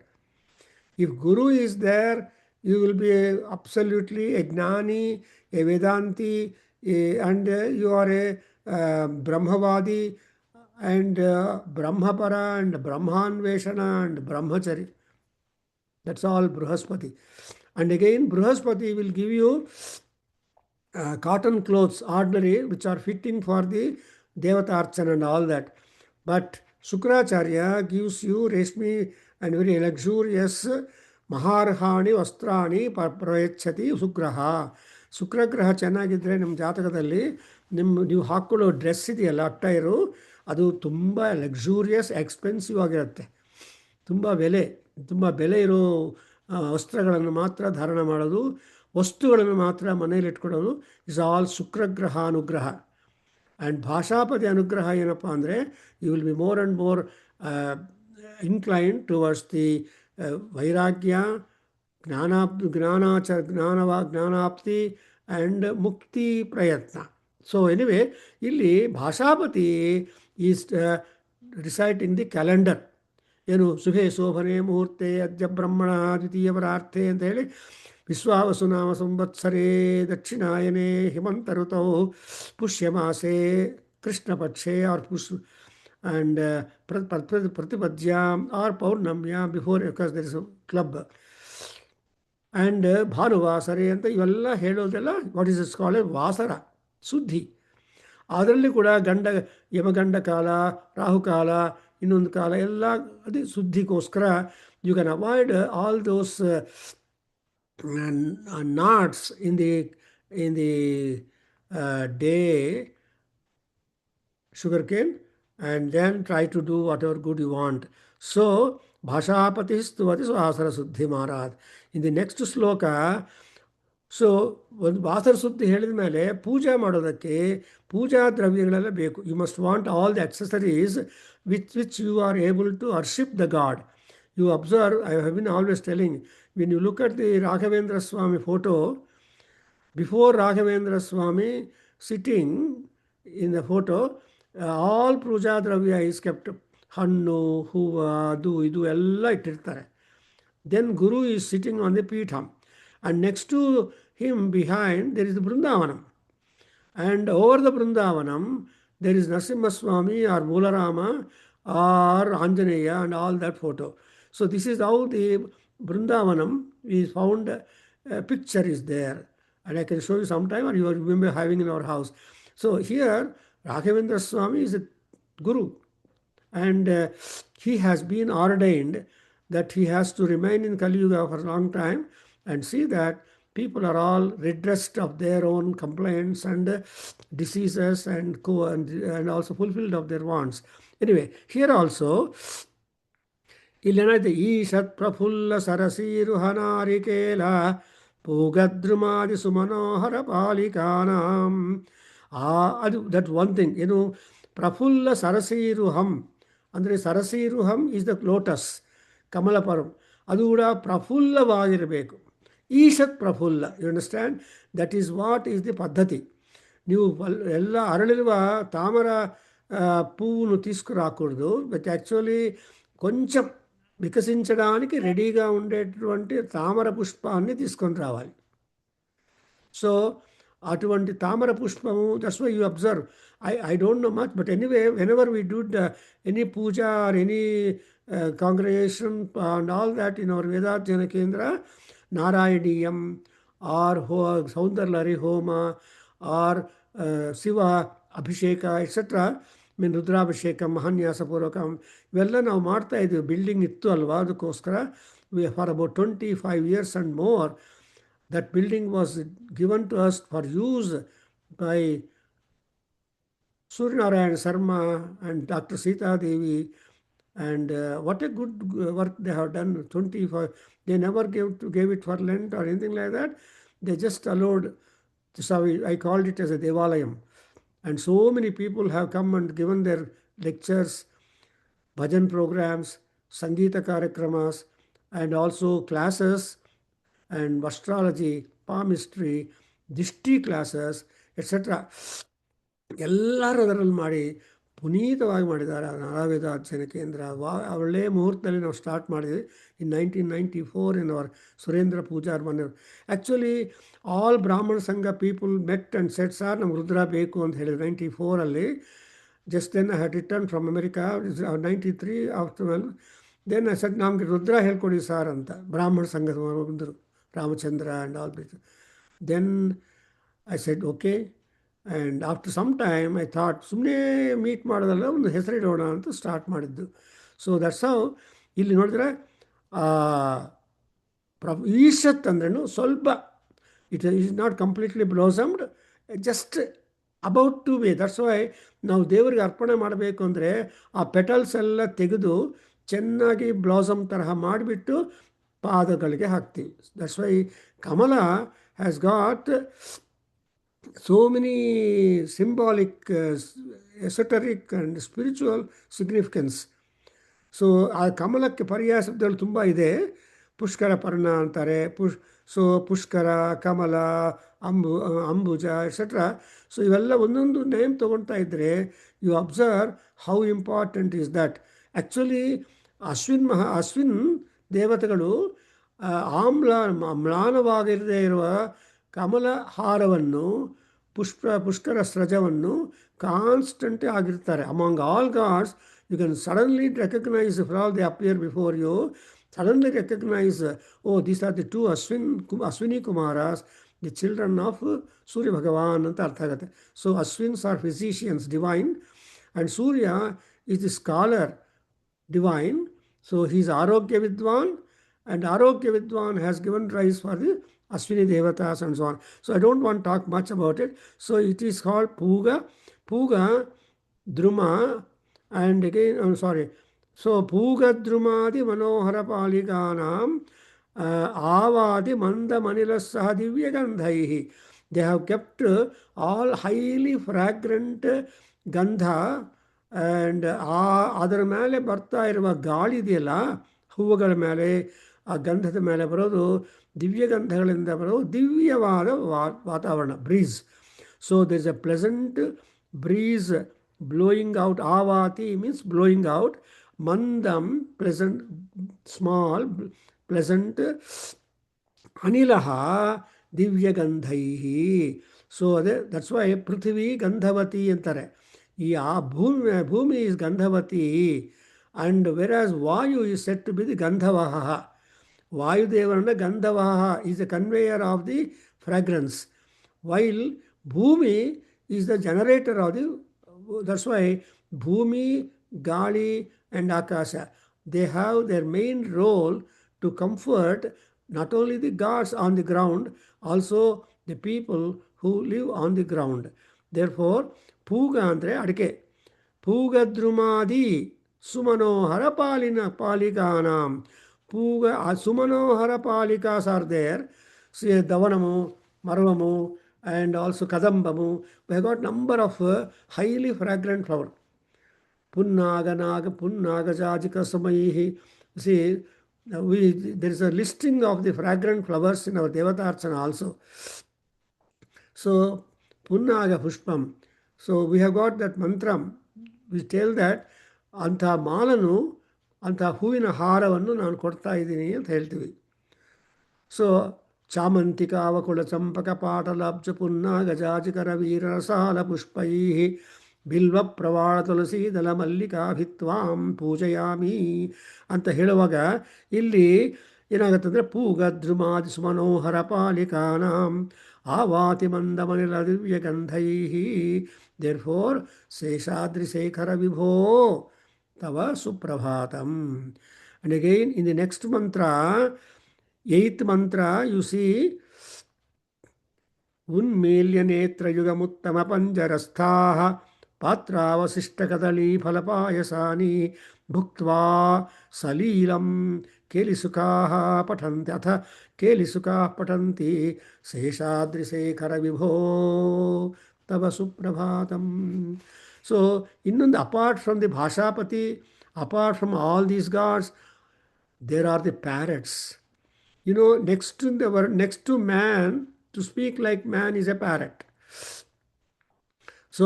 If Guru is there, you will be absolutely a Gnani, a Vedanti, and you are a Brahmavadi, and Brahmapara, and Brahmanveshana, and Brahmachari. That's all Bruhaspati. And again, Bruhaspati will give you cotton clothes, ordinary, which are fitting for the Devatarchana and all that. But Shukracharya gives you reshmi and very luxurious Maharhani Vastrani Prayachati Sukraha. ಶುಕ್ರಗ್ರಹ ಚೆನ್ನಾಗಿದ್ದರೆ ನಿಮ್ಮ ಜಾತಕದಲ್ಲಿ ನೀವು ಹಾಕ್ಕೊಳ್ಳೋ dress ಇದೆಯಲ್ಲ, ಅಟ್ಟೈರು, ಅದು ತುಂಬ luxurious expensive ಆಗಿರುತ್ತೆ. ತುಂಬ ಬೆಲೆ ಇರೋ ವಸ್ತ್ರಗಳನ್ನು ಮಾತ್ರ ಧಾರಣ ಮಾಡೋದು, ವಸ್ತುಗಳನ್ನು ಮಾತ್ರ ಮನೇಲಿ ಇಟ್ಕೊಳ್ಳೋದು ಇಸ್ ಆಲ್ ಶುಕ್ರಗ್ರಹ ಅನುಗ್ರಹ. ಆ್ಯಂಡ್ ಭಾಷಾಪತಿ ಅನುಗ್ರಹ ಏನಪ್ಪ ಅಂದರೆ, you will be more and more incline towards the ವೈರಾಗ್ಯ, ಜ್ಞಾನಾಪ್ತಿ ಆ್ಯಂಡ್ ಮುಕ್ತಿ ಪ್ರಯತ್ನ. ಸೊ ಎನಿವೇ, ಇಲ್ಲಿ ಭಾಷಾಪತಿ ಈಸ್ ರಿಸೈಟಿಂಗ್ ದಿ ಕ್ಯಾಲೆಂಡರ್. ಏನು ಶುಭೆ ಶೋಭನೆ ಮುಹೂರ್ತೆ ಅದ್ಯ ಬ್ರಹ್ಮಣ ದ್ವಿತೀಯ ಪರಾರ್ಥೆ ಅಂತ ಹೇಳಿ, ವಿಶ್ವಾವಸು ನಾಮ ಸಂವತ್ಸರೇ ದಕ್ಷಿಣಾಯನೆ ಹಿಮಂತ ಋತೌ ಪುಷ್ಯಮಾಸೆ ಕೃಷ್ಣಪಕ್ಷೆ ಆರ್ ಆ್ಯಂಡ್ ಪ್ರತಿಪದ್ಯಾಂ ಆರ್ ಪೌರ್ಣಮ್ಯಾಂ before, because there is a club, and ಭಾನುವಾಸರೆ ಅಂತ ಇವೆಲ್ಲ ಹೇಳೋದೆಲ್ಲ ವಾಟ್ ಈಸ್ ಇಸ್ ಕಾಲ್ಡ್ ವಾಸರ ಸುದ್ದಿ. ಅದರಲ್ಲಿ ಕೂಡ ಯಮಗಂಡ ಕಾಲ, ರಾಹುಕಾಲ, ಇನ್ನೊಂದು ಕಾಲ ಎಲ್ಲ ಅದೇ ಸುದ್ದಿಗೋಸ್ಕರ you can avoid all those knots in the day, sugarcane, and then try to do whatever good you want. So bhashapati stuvati vasara suddhi maharad. In the next sloka, so ಒಂದು ವಾಸರ ಸುದ್ದಿ ಹೇಳಿದ ಮೇಲೆ ಪೂಜೆ ಮಾಡೋದಕ್ಕೆ ಪೂಜಾ ದ್ರವ್ಯಗಳೆಲ್ಲ ಬೇಕು. You must want all the accessories which you are able to worship the God. You observe, I have been always telling, when you look at the Raghavendra Swami photo, before Raghavendra Swami sitting in the photo, all puja dravya is kept. ಹಣ್ಣು, ಹೂವು, ಅದು ಇದು ಎಲ್ಲ ಇಟ್ಟಿರ್ತಾರೆ. Then Guru is sitting on the Pitham. And next to him behind there is the Vrindavanam. And over the Vrindavanam, there is Narasimha or Moolarama or Anjaneya and all that photo. So this is how the Vrindavanam is found. A picture is there. And I can show you sometime, or you remember having in our house. So here, Raghavendra Swami is a Guru. And he has been ordained that he has to remain in Kali Yuga for a long time and see that people are all redressed of their own complaints and diseases and also fulfilled of their wants. Anyway, here also, ಇಲ್ಲೇನಾಯ್ತು ಈಶತ್ ಪ್ರಫುಲ್ಲ ಸರಸೀರುಹನಾರಿಕೇಲ ಪೂಗದ್ರುಮಾದಿ ಸುಮನೋಹರ ಪಾಲಿಕಾನಾಂ. ಅದು that one thing ಏನು, ಪ್ರಫುಲ್ಲ ಸರಸೀರುಹಂ ಅಂದರೆ ಸರಸೀರುಹಂ is the lotus, ಕಮಲಪರಂ, ಅದು ಕೂಡ ಪ್ರಫುಲ್ಲವಾಗಿರಬೇಕು. ಈಶತ್ ಪ್ರಫುಲ್ಲ, you understand, that is what is the ಪದ್ಧತಿ. ನೀವು ಎಲ್ಲ ಅರಳಿರುವ ತಾಮರ పువ్వును తీసుకురాకూడదు, బట్ యాక్చువల్లీ కొంచెం వికసించడానికి రెడీగా ఉండేటువంటి తామర పుష్పాన్ని తీసుకొని రావాలి. సో అటువంటి తామర పుష్పము, that's why you observe. I don't know much, but anyway, whenever we do any puja or any congregation and all that in our Adhyayana Kendra, Narayaniyam or Saundarlari Homa or Shiva Abhisheka, etc. ಮೀನ್ ರುದ್ರಾಭಿಷೇಕ ಮಹಾನ್ಯಾಸಪೂರ್ವಕಂ ಇವೆಲ್ಲ ನಾವು ಮಾಡ್ತಾ ಇದ್ದೀವಿ. Building ಇತ್ತು ಅಲ್ವಾ, ಅದಕ್ಕೋಸ್ಕರ for about 25 years and more that building was given to us for use by Suryanarayan Sarma and Dr. Sita Devi, and what a good work they have done. 25, they never gave it for Lent or anything like that. They just allowed. So I called it as a Devalayam. And so many people have come and given their lectures, bhajan programs, Sangeeta Karakramas, and also classes and astrology, palmistry, dishti classes, etc. ಎಲ್ಲರೂ ಅದರಲ್ಲಿ ಮಾಡಿ ಪುನೀತವಾಗಿ ಮಾಡಿದ್ದಾರೆ. ನಾರಾವೇದ ಅಧ್ಯಯನ ಕೇಂದ್ರ ಒಳ್ಳೆ ಮುಹೂರ್ತದಲ್ಲಿ ನಾವು start ಮಾಡಿದ್ವಿ in 1994 in our Surendra Pujar ಮನೆಯವರು. Actually all Brahmana Sangha people met and set, sir ನಮ್ಗೆ ರುದ್ರ ಬೇಕು ಅಂತ ಹೇಳಿದ್ರು 94ಅಲ್ಲಿ. Just then I had return from America 93 after. Then I said ನಮಗೆ ರುದ್ರ ಹೇಳ್ಕೊಡಿ ಸಾರ್ ಅಂತ ಬ್ರಾಹ್ಮಣ ಸಂಘದ ಬಂದರು, Ramachandra and all this. Then I said okay. And after some time I thought ಸುಮ್ಮನೆ ಮೀಟ್ ಮಾಡೋದಲ್ಲ, ಒಂದು ಹೆಸರಿಡೋಣ ಅಂತ ಸ್ಟಾರ್ಟ್ ಮಾಡಿದ್ದು. So that's how. ಇಲ್ಲಿ ನೋಡಿದ್ರೆ ಈಶತ್ ಅಂದ್ರೂ ಸ್ವಲ್ಪ it is not completely blossomed, just about to be. That's why ನಾವು ದೇವರಿಗೆ ಅರ್ಪಣೆ ಮಾಡಬೇಕು ಅಂದರೆ ಆ ಪೆಟಲ್ಸ್ ಎಲ್ಲ ತೆಗೆದು ಚೆನ್ನಾಗಿ ಬ್ಲಾಸಮ್ ತರಹ ಮಾಡಿಬಿಟ್ಟು ಪಾದಗಳಿಗೆ ಹಾಕ್ತೀವಿ. That's why kamala has got so many symbolic, esoteric and spiritual significance. So ಆ ಕಮಲಕ್ಕೆ ಪರ್ಯಾಯ ಶಬ್ದಗಳು ತುಂಬ ಇದೆ. ಪುಷ್ಕರ ಪರ್ಣ ಅಂತಾರೆ, ಸೊ ಪುಷ್ಕರ, ಕಮಲ, ಅಂಬುಜ ಎಕ್ಸೆಟ್ರಾ. ಸೊ ಇವೆಲ್ಲ ಒಂದೊಂದು ನೇಮ್ ತೊಗೊಳ್ತಾ ಇದ್ದರೆ you observe how important is that. Actually Ashwin ದೇವತೆಗಳು ಮ್ಲಾನವಾಗಿರದೇ ಇರುವ ಕಮಲ ಹಾರವನ್ನು, ಪುಷ್ಕರ ಸ್ರಜವನ್ನು ಕಾನ್ಸ್ಟೆಂಟ್ ಆಗಿರ್ತಾರೆ. Among all gods you can suddenly recognize, for all they appear before you, suddenly recognize, oh, these are the two Ashwini Kumaras, the children of Surya Bhagavan anta artha agate. So Ashwins are physicians, divine, and Surya is the scholar, divine. So he is Arogya Vidwan, and Arogya Vidwan has given rise for the Ashwini Devatas and so on. So I don't want to talk much about it. So it is called Puga, Druma, and again, I'm sorry. So Pugadrumadi Manohara Palikanam Avadi Manda Manilasaha Divya Gandhaihi. They have kept all highly fragrant gandha, and ಅದರ ಮೇಲೆ ಬರ್ತಾ ಇರುವ ಗಾಳಿ ಇದೆಯಲ್ಲ, ಹೂವುಗಳ ಮೇಲೆ ಆ ಗಂಧದ ಮೇಲೆ ಬರೋದು, ದಿವ್ಯ ಗಂಧಗಳಿಂದ ಬರೋದು ದಿವ್ಯವಾದ ವಾತಾವರಣ, breeze. So there is a pleasant breeze blowing out. Avati means blowing out. Mandam, pleasant, small, pleasant anilaha divyagandhaihi. So that's why Prithvi Gandhavati antare. Bhumi is Gandhavati, and whereas Vayu is said to be the Gandhavaha. Vayudevana Gandhavaha is the conveyor of the fragrance, while Bhumi is the generator of the. That's why Bhumi, Gali, and Akasha, they have their main role to comfort not only the gods on the ground, also the people who live on the ground. Therefore, Puga andre adike. Pugadrumadi Sumanohara Palikanam. Puga Sumanohara Palikas are there. See Davanamu, Marvamu, and also Kadambamu. We have got number of highly fragrant flowers. Punnagajajika Samaihi. See, there is a listing of the fragrant flowers in our Devatarchana also. So, Punnaga Pushpam. So, we have got that mantram. We tell that ಅಂತ ಮಾಲನು ಅಂಥ ಹೂವಿನ ಹಾರವನ್ನು ನಾನು ಕೊಡ್ತಾ ಇದ್ದೀನಿ ಅಂತ ಹೇಳ್ತೀವಿ. So ಚಾಮಂತಿಕ ಅವಕುಳ ಚಂಪಕ ಪಾಟಲಾಬ್ಜ ಪುನ್ನ ಗಜಾಜಿಕರ ವೀರರಸಾಲ ಪುಷ್ಪೈ ಬಿಲ್ವ ಪ್ರವಾಳ ತುಳಸಿ ದಲ ಮಲ್ಲಿಕಾಭಿತ್ವಾಂ ಪೂಜಯಾಮಿ ಅಂತ ಹೇಳುವಾಗ ಇಲ್ಲಿ ಏನಾಗುತ್ತಂದರೆ ಪೂಗದ್ರುಮಾದಿ ಸುಮನೋಹರ ಪಾಲಿಕಾನಾಂ ಆವಾತಿ ಮಂದಮನಿಲ ದಿವ್ಯಗಂಧೈ. ದೇರ್ಫೋರ್ ಶೇಷಾದ್ರಿಶೇಖರ ವಿಭೋ Tava Suprabhatam. And again in the next mantra, 8th mantra, you see Unmelyanetra Yugamuttama Panjarasthaha Patravasishta Kadali Phalapayasani Bhuktva Salilam Kelisukaha Patanti Atha Kelisukaha Patanti Seshadrisekhara Vibho Tava Suprabhatam. So, apart from the Bhashapati, apart from all these gods, there are the parrots. Next to man, to speak like man is a parrot. So,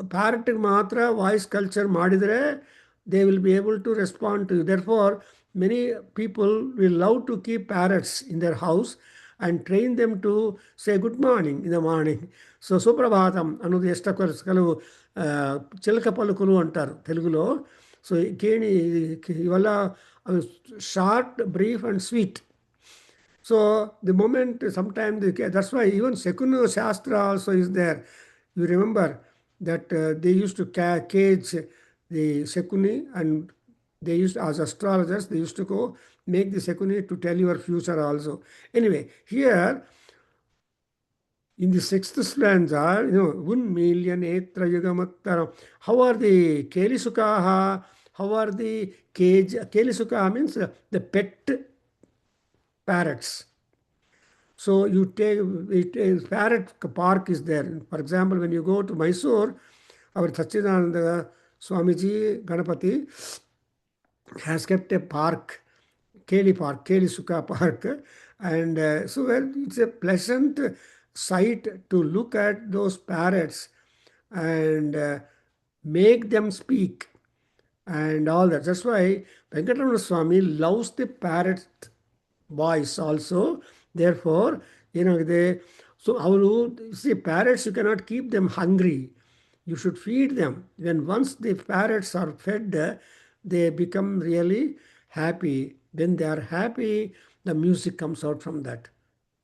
parrot matra voice culture madidre, they will be able to respond to you. Therefore, many people will love to keep parrots in their house and train them to say good morning in the morning. So, Suprabhatam, ಅನ್ನೋದು ಕೆಲವು ಚಿಲಕ ಪಲುಕುಲು ಅಂటారు తెలుగులో. So ಕೇಳಿ ಇವೆಲ್ಲ short brief and sweet. So the moment sometimes that's why even Sekunu Shastra also is there. You remember that they used to cage the Sekuni, and they used, as astrologers, they used to go make the Sekuni to tell your future also. Anyway, here in the 6th stanza, Unmelyanetra Yugamattara. How are the Kelisukaha? How are the cage? Kelisukaha means the pet parrots. So you take parrot park is there. For example, when you go to Mysore, our Sachidananda Swamiji Ganapati has kept a park, Kelisuka Park, and so it's a pleasant sight to look at those parrots and make them speak and all that. That's why Venkateshwara Swami loves the parrot voice also. Therefore, see, parrots, you cannot keep them hungry. You should feed them. When once the parrots are fed, they become really happy. When they are happy, the music comes out from that.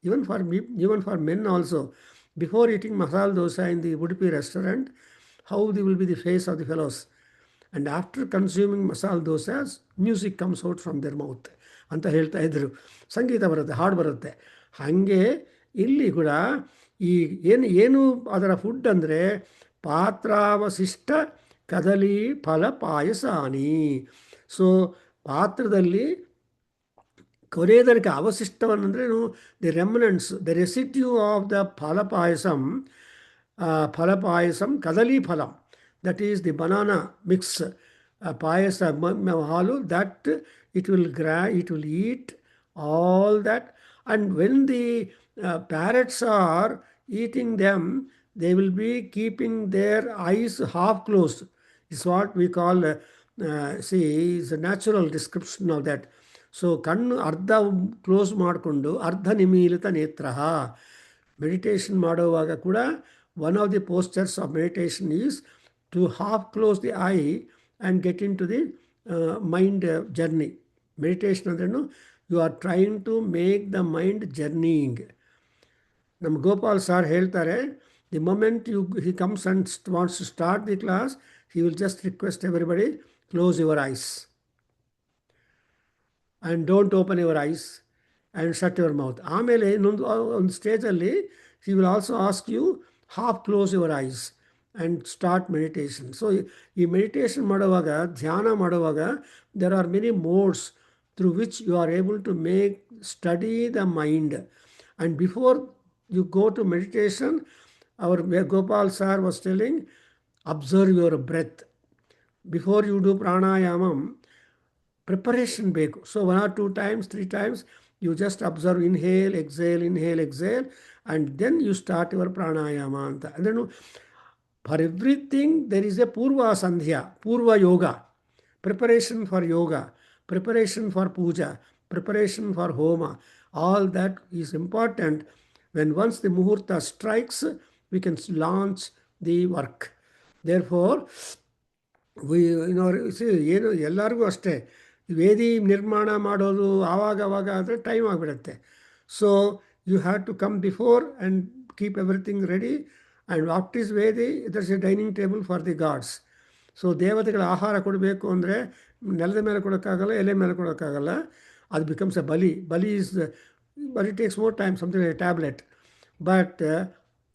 Even for men also, before eating masala dosa in the Udupi restaurant, how they will be the face of the fellows. And after consuming masala dosas, music comes out from their mouth. ಅಂತ ಹೇಳ್ತಾ ಇದ್ರು. ಸಂಗೀತ ಬರುತ್ತೆ, ಹಾಡು ಬರುತ್ತೆ. ಹಾಗೆ ಇಲ್ಲಿ ಕೂಡ ಏನು ಅದರ ಫುಡ್ ಅಂದರೆ ಪಾತ್ರಾವಶಿಷ್ಟ ಕದಲಿ ಫಲ ಪಾಯಸಾನಿ. ಸೊ ಪಾತ್ರದಲ್ಲಿ ಕೊರೆಯೋದಕ್ಕೆ ಅವಶಿಷ್ಟವನ್ನಂದ್ರೆ the remnants, the residue of the ಫಲಪಾಯಸಂ ಕದಲಿ ಫಲಂ, that is the banana mix payasa halu, that it will eat all that. And when the parrots are eating them, they will be keeping their eyes half closed. It's what we call, is a natural description of that. So ಕಣ್ಣು ಅರ್ಧ close ಮಾಡಿಕೊಂಡು ಅರ್ಧ ನಿಮೀಲಿತ ನೇತ್ರ. Meditation ಮಾಡುವಾಗ ಕೂಡ one of the postures of meditation is to half close the eye and get into the mind journey. Meditation ಅಂದ್ರೇನು, you are trying to make the mind journeying. ನಮ್ಮ Gopal sir ಹೇಳ್ತಾರೆ, the moment he comes and wants to start the class, he will just request everybody, close your eyes and don't open your eyes and shut your mouth. ಆಮೇಲೆ ಇನ್ನೊಂದು ಒಂದು ಸ್ಟೇಜಲ್ಲಿ he will also ask you, half close your eyes and start meditation. So ಈ meditation ಮಾಡುವಾಗ, ಧ್ಯಾನ ಮಾಡುವಾಗ, there are many modes through which you are able to study the mind. And before you go to meditation, our Gopal sir was telling, observe your breath. Before you do pranayamam, preparation ಬೇಕು. So 1 or 2 times, 3 times, you just observe, inhale, exhale, and then you start your pranayama. And then for everything there is a purva sandhya, purva yoga, preparation for yoga, preparation for puja, preparation for homa. All that is important. When once the muhurta strikes, we can launch the work. Therefore, ಏನು ಎಲ್ಲರಿಗೂ ಅಷ್ಟೇ, ವೇದಿ ನಿರ್ಮಾಣ ಮಾಡೋದು ಆವಾಗ ಆದರೆ time ಆಗಿಬಿಡುತ್ತೆ. So you have to come before and keep everything ready. And what is ವೇದಿ? That's a dining table for the gods. So ದೇವತೆಗಳ ಆಹಾರ ಕೊಡಬೇಕು ಅಂದರೆ ನೆಲದ ಮೇಲೆ ಕೊಡೋಕ್ಕಾಗಲ್ಲ, ಎಲೆ ಮೇಲೆ ಕೊಡೋಕ್ಕಾಗಲ್ಲ. ಅದು ಬಿಕಮ್ಸ್ ಎ ಬಲಿ takes more time, something like a tablet. But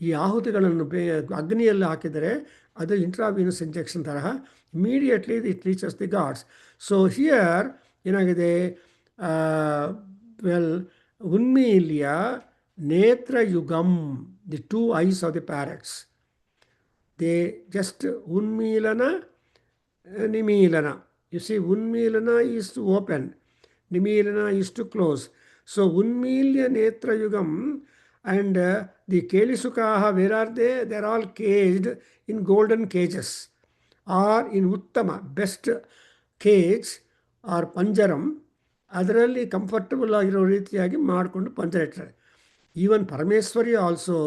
ಈ ಆಹುತಿಗಳನ್ನು ಅಗ್ನಿಯಲ್ಲಿ ಹಾಕಿದರೆ ಅದು ಇಂಟ್ರಾವೀನಸ್ ಇಂಜೆಕ್ಷನ್ ತರಹ immediately it reaches the gods. So here ಏನಾಗಿದೆ, ಉನ್ಮೀಲ್ಯ ನೇತ್ರಯುಗಂ, the 2 eyes of the parrots, they just ಉನ್ಮೀಲನ, ನಿಮೀಲನ. ಯು ಸಿ, ಉನ್ಮೀಲನ ಈಸ್ ಟು ಓಪನ್, ನಿಮೀಲನ ಈಸ್ ಟು ಕ್ಲೋಸ್. ಸೊ ಉನ್ಮೀಲ್ಯ ನೇತ್ರಯುಗಂ. And the Kelisukaha, where are they? They are all caged in golden cages, or in Uttama, best cage or Panjaram. ಅದರಲ್ಲಿ comfortable ಆಗಿರೋ ರೀತಿಯಾಗಿ ಮಾಡಿಕೊಂಡು ಪಂಜರ ಇಟ್ಟಾರೆ. Even Parameshwari also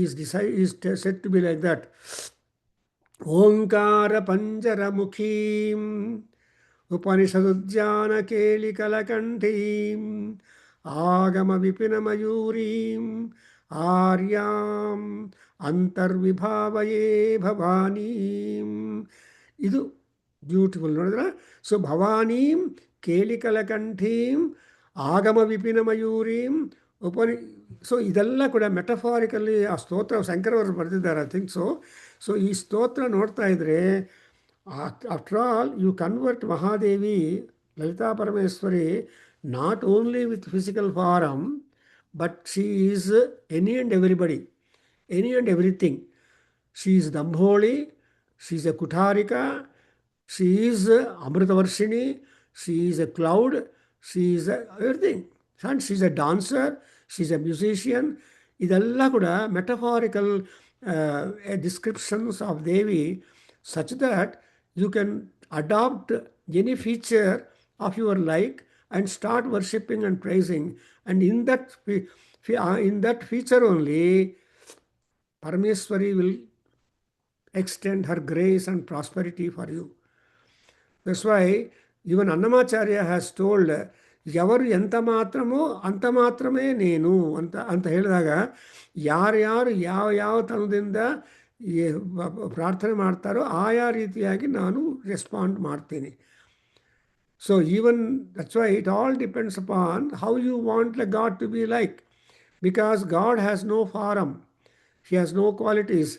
is set to be like that. ಓಂಕಾರ ಪಂಜರಮುಖೀಂ ಉಪನಿಷದುದ್ಯಾನ ಕೇಳಿಕಲಕಂಠೀಂ ಆಗಮ ವಿಪಿನಮಯೂರೀಂ ಆರ್ಯಾಂ ಅಂತರ್ವಿಭಾವಯೇ ಭವಾನೀಂ. ಇದು ಬ್ಯೂಟಿಫುಲ್, ನೋಡಿದ್ರೆ. ಸೊ ಭವಾನೀಂ ಕೇಳಿಕಲಕಂಠೀಂ ಆಗಮ ವಿಪಿನಮಯೂರೀಂ ಸೊ ಇದೆಲ್ಲ ಕೂಡ ಮೆಟಫಾರಿಕಲ್ಲಿ ಆ ಸ್ತೋತ್ರ ಶಂಕರವರು ಬರೆದಿದ್ದಾರೆ, ಐ ಥಿಂಕ್ ಸೊ. ಸೊ ಈ ಸ್ತೋತ್ರ ನೋಡ್ತಾ ಇದ್ರೆ, after all you convert Mahadevi, Lalita Parameshwari, not only with physical form, but she is any and everybody, any and everything. She is Dambholi, she is a Kutarika, she is Amritavarshini, she is a cloud, she is everything. And she is a dancer, she is a musician. ಇದೆಲ್ಲ ಕೂಡ ಮೆಟಫಾರಿಕಲ್ descriptions of Devi, such that you can adopt any feature of your like and start worshipping and praising. And in that feature only, Parameswari will extend her grace and prosperity for you. That's why even Annamacharya has told, ಯಾವರು ಎಂತ ಮಾತ್ರಮೋ ಅಂತ ಮಾತ್ರಮೇ ನೀನು ಅಂತ ಹೇಳಿದಾಗ, ಯಾರ್ಯಾರು ಯಾವ ತನದಿಂದ ಪ್ರಾರ್ಥನೆ ಮಾಡ್ತಾರೋ ಆಯಾ ರೀತಿಯಾಗಿ ನಾನು ರೆಸ್ಪಾಂಡ್ ಮಾಡ್ತೀನಿ. So even that's why it all depends upon how you want the God to be like, because God has no form, he has no qualities.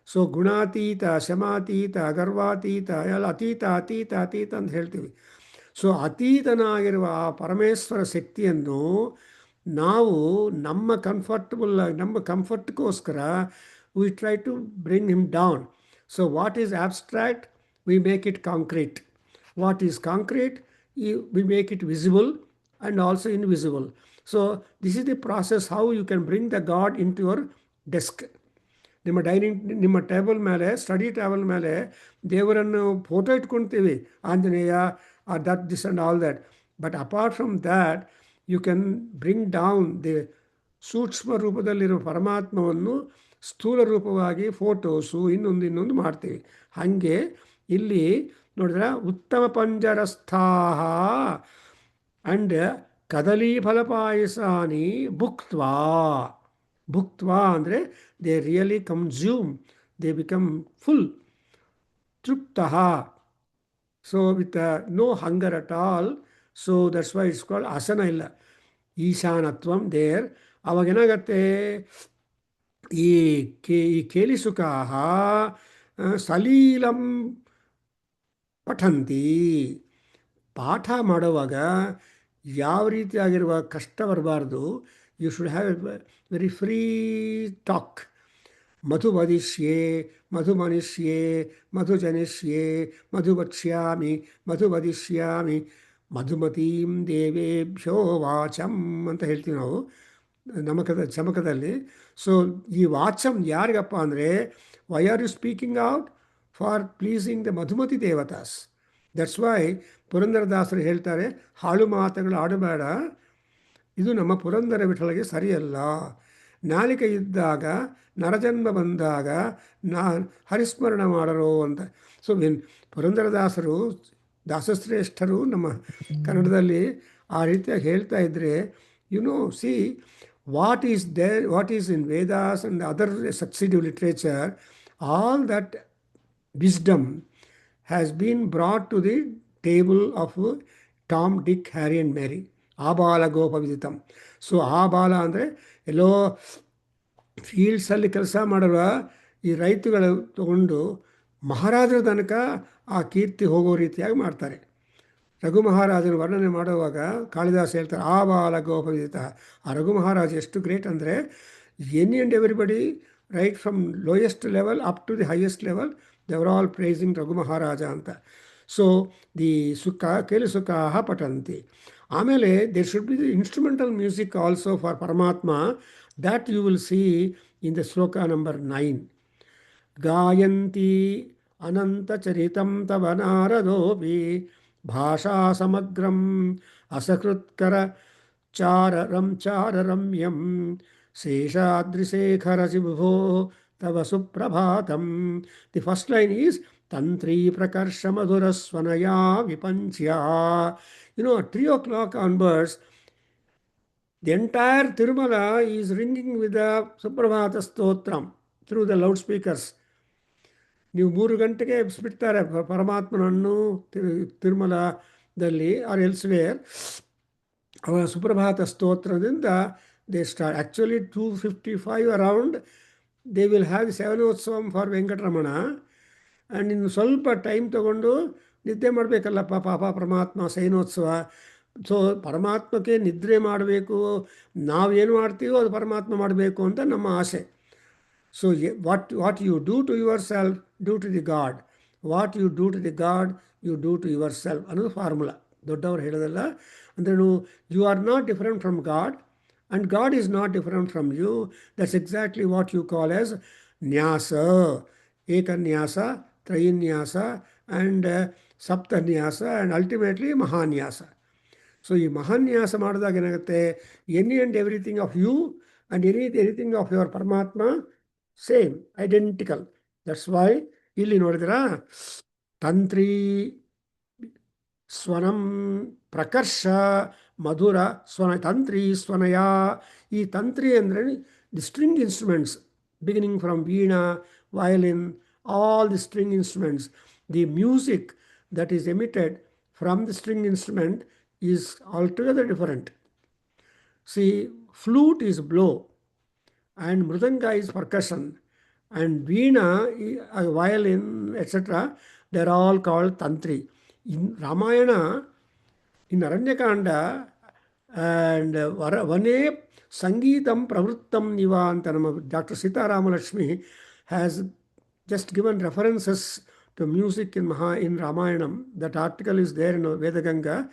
So gunatita, shamatita, garvatita, atita ಅಂತ ಹೇಳ್ತೀವಿ. So ಅತೀತನಾಗಿರುವ ಆ ಪರಮೇಶ್ವರ ಶಕ್ತಿಯನ್ನು ನಾವು ನಮ್ಮ ಕಂಫರ್ಟ್ಗೋಸ್ಕರ we try to bring him down. So what is abstract, we make it concrete. What is concrete, we make it visible and also invisible. So this is the process how you can bring the God into your desk. ನಿಮ್ಮ table ಮೇಲೆ, study table ಮೇಲೆ ದೇವರನ್ನು photo ಇಟ್ಕೊಳ್ತೀವಿ, Anjaneya, that this and all that. But apart from that, you can bring down the ಸೂಕ್ಷ್ಮ ರೂಪದಲ್ಲಿರುವ ಪರಮಾತ್ಮವನ್ನು ಸ್ಥೂಲ ರೂಪವಾಗಿ photos ಇನ್ನೊಂದು ಮಾಡ್ತೀವಿ. ಹಾಗೆ ಇಲ್ಲಿ ನೋಡಿದ್ರೆ ಉತ್ತಮ ಪಂಜರಸ್ಥಾಹ ಅಂಡ್ ಕದಲಿ ಫಲಪಾಯಸಾನಿ ಭುಕ್ತ್ವಾ. ಭುಕ್ತ್ವಾ ಅಂದರೆ they really consume, they become full ತೃಪ್ತಃ. So with no hunger at all. So that's why it's called ಆಸನ ಇಲ್ಲ, ಈಶಾನತ್ವಂ ದೇರ್. ಅವಾಗೇನಾಗತ್ತೆ, ಈ ಕೇಲಿಸುಕಾಹ ಸಲೀಲಂ ಪಠಂತಿ. ಪಾಠ ಮಾಡುವಾಗ ಯಾವ ರೀತಿಯಾಗಿರುವ ಕಷ್ಟ ಬರಬಾರ್ದು. You should have a very free talk. ಮಧು ವದಿಷ್ಯೆ, ಮಧು ಮನಿಷ್ಯೆ, ಮಧು ಜನಿಷ್ಯೆ, ಮಧು ವಕ್ಷ್ಯಾಮಿ, ಮಧು ವದಿಷ್ಯಾಮಿ, ಮಧುಮತೀಂ ದೇವೇಭ್ಯೋ ವಾಚಂ ಅಂತ ಹೇಳ್ತೀವಿ ನಾವು ಚಮಕದಲ್ಲಿ. ಸೊ ಈ ವಾಚಂ ಯಾರಿಗಪ್ಪ ಅಂದರೆ, why are you speaking out? For pleasing the ಮಧುಮತಿ ದೇವತಾಸ್. ದಟ್ಸ್ ವೈ ಪುರಂದರದಾಸರು ಹೇಳ್ತಾರೆ, ಹಾಳು ಮಾತುಗಳು ಆಡಬೇಡ, ಇದು ನಮ್ಮ ಪುರಂದರ ವಿಠಲಗೆ ಸರಿಯಲ್ಲ. ನಾಲಿಕೆ ಇದ್ದಾಗ, ನರಜನ್ಮ ಬಂದಾಗ ಹರಿಸ್ಮರಣ ಮಾಡರೋ ಅಂತ. ಸೊ ಪುರಂದರದಾಸರು ದಾಸಶ್ರೇಷ್ಠರು ನಮ್ಮ ಕನ್ನಡದಲ್ಲಿ ಆ ರೀತಿಯಾಗಿ ಹೇಳ್ತಾ ಇದ್ದರೆ, you know, see what is there, what is in Vedas and other successive literature, all that wisdom has been brought to the table of Tom, Dick, Harry and Mary. ಆಬಾಲ ಗೋಪವಿದಿತಂ. ಸೊ ಆಬಾಲ ಅಂದರೆ ಎಲ್ಲೋ ಫೀಲ್ಡ್ಸಲ್ಲಿ ಕೆಲಸ ಮಾಡುವ ಈ ರೈತಗಳು ತಗೊಂಡು ಮಹಾರಾಜರ ತನಕ ಆ ಕೀರ್ತಿ ಹೋಗೋ ರೀತಿಯಾಗಿ ಮಾಡ್ತಾರೆ. ರಘು ಮಹಾರಾಜನ ವರ್ಣನೆ ಮಾಡುವಾಗ ಕಾಳಿದಾಸ ಹೇಳ್ತಾರೆ, ಆಬಾಲ ಗೋಪವಿದಿತ. ಆ ರಘು ಮಹಾರಾಜ ಎಷ್ಟು ಗ್ರೇಟ್ ಅಂದರೆ, any and everybody, right from lowest level up to the highest level, they were all praising Raghu Maharaja anta. So the sukha keli sukha patanti. ಆಮೇಲೆ there should be the instrumental music also for Paramatma. That you will see in the sloka number 9. ಗಾಯಂತಿ ಅನಂತ ಚರಿತಂ ತವ ನಾರದೋಪಿ ಭಾಷಾ ಸಮಗ್ರಂ ಅಸಕೃತ್ಕರ ಚಾರರಮ್ಯಂ ಶೇಷಾದ್ರಿಶೇಖರಸಿ ವಿಭೋ ತವ ಸುಪ್ರಭಾತಂ. ದಿ ಫಸ್ಟ್ ಲೈನ್ ಈಸ್ ತಂತ್ರೀ ಪ್ರಕರ್ಷ ಮಧುರ ಸ್ವನಯಾ ವಿಪಂಚ್ಯ. You know, at 3 o'clock onwards, the entire Tirumala is ringing with the Suprabhata Stotram through the loudspeakers. ನೀವು 3 ಗಂಟೆಗೆ ಬಿಡ್ತಾರೆ ಪರಮಾತ್ಮನನ್ನು ತಿರುಮಲದಲ್ಲಿ ಆರ್ ಎಲ್ಸ್ವೇರ್. ಅವರ ಸುಪ್ರಭಾತ ಸ್ತೋತ್ರದಿಂದ they start. Actually 2:55 around they will have ಸೇವನೋತ್ಸವಂ ಫಾರ್ ವೆಂಕಟರಮಣ. ಆ್ಯಂಡ್ ಇನ್ನು ಸ್ವಲ್ಪ ಟೈಮ್ ತಗೊಂಡು ನಿದ್ದೆ ಮಾಡಬೇಕಲ್ಲಪ್ಪ ಪಾಪ ಪರಮಾತ್ಮ ಶಯನೋತ್ಸವ. ಸೊ ಪರಮಾತ್ಮಕ್ಕೆ ನಿದ್ರೆ ಮಾಡಬೇಕು, ನಾವೇನು ಮಾಡ್ತೀವೋ ಅದು ಪರಮಾತ್ಮ ಮಾಡಬೇಕು ಅಂತ ನಮ್ಮ ಆಸೆ. So what you do to your self, do to the God. What you do to the God, you do to your self ಅನ್ನೋದು ಫಾರ್ಮುಲಾ. ದೊಡ್ಡವರು ಹೇಳೋದಲ್ಲ. ಅಂದರೆ you are not different from God and God is not different from you. That's exactly what you call as nyasa, ekanyasa, trayanyasa and saptanyasa and ultimately mahanyasa. So ಈ ಮಹಾನ್ಯಾಸ ಮಾಡಿದಾಗ ಏನಾಗುತ್ತೆ, any and everything of you and anything of your ಪರಮಾತ್ಮ same, identical. That's why ಇಲ್ಲಿ ನೋಡಿದ್ರ ತಂತ್ರಿ ಸ್ವನಂ ಪ್ರಕರ್ಷ ಮಧುರ ಸ್ವನ, ತಂತ್ರಿ ಸ್ವನಯ. ಈ ತಂತ್ರಿ ಅಂದರೆ the string instruments, beginning from Veena, violin, all the string instruments. The music that is emitted from the string instrument is altogether different. C, flute is blow and mridanga is percussion and veena, violin, etc. They are all called tantri. In Ramayana, in Aranyakanda and vane sangeetam pravrittam niva anta nama Dr. Sita Ramalakshmi has just given references to music in Ramayanam. That article is there in Veda Ganga.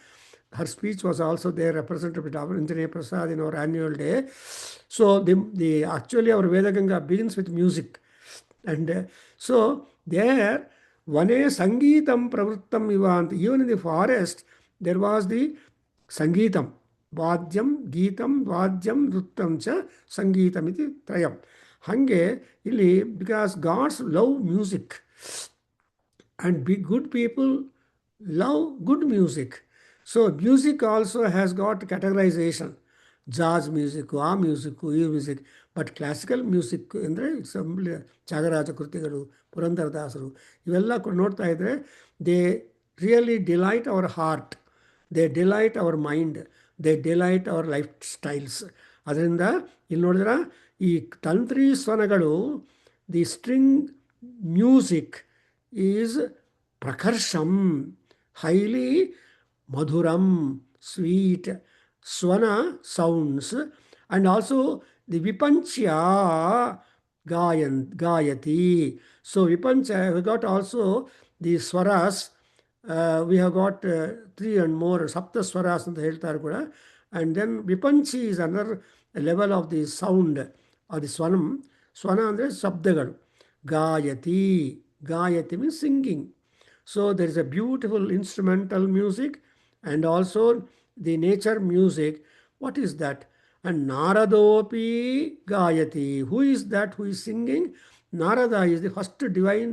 Her speech was also there, represented by Dr. Engineer Prasad in our annual day. So actually our Veda Ganga begins with music. And so there, vane sangeetam pravrittam ivant, even in the forest, there was the ಸಂಗೀತಂ ವಾದ್ಯಂ ಗೀತಂ ವಾದ್ಯಂ ನೃತ್ಯಂ ಚ ಸಂಗೀತಂ ಇತಿ ತ್ರಯಂ. ಹಾಗೆ ಇಲ್ಲಿ because gods love music and be good people love good music. So music also has got categorization. Jazz music, ಆ ಮ್ಯೂಸಿಕ್ಕು ಈ ಮ್ಯೂಸಿಕ್. ಬಟ್ ಕ್ಲಾಸಿಕಲ್ ಮ್ಯೂಸಿಕ್ ಅಂದರೆ ತ್ಯಾಗರಾಜ ಕೃತಿಗಳು, ಪುರಂದರದಾಸರು ಇವೆಲ್ಲ ನೋಡ್ತಾ ಇದ್ದರೆ they really delight our heart, they delight our mind, they delight our life styles. ಅದರಿಂದ ಇಲ್ಲಿ ನೋಡಿದ್ರೆ ಈ ತಂತ್ರಿ ಸ್ವನಗಳು, the string music is prakarsham, highly madhuram, sweet swana sounds, and also the vipancha gayati. So vipancha, we got also the swaras, we have got 3 and more sapta swaras ಅಂತ ಹೇಳ್ತಾರೆ ಕೂಡ. And then vipanchi is another level of the sound or the swanam. Swana ಅಂದರೆ ಶಬ್ದಗಳು. Gayati, Gayati means singing. So there is a beautiful instrumental music and also the nature music. What is that? And Naradopi Gayati. Who is that who is singing? Narada is the first divine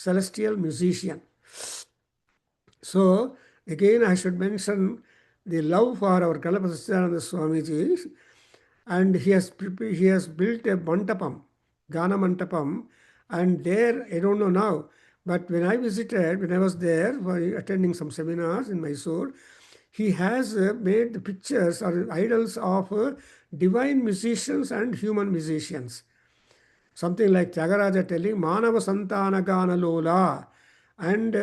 celestial musician. So again I should mention the love for our Kalapa Satyananda Swamiji, and he has built a mantapam, Gana Mantapam. And there, I don't know now, but when I visited, when I was there for attending some seminars in Mysore, he has made the pictures or idols of divine musicians and human musicians. Something like Tyagaraja telling Manava Santana Gana Lola and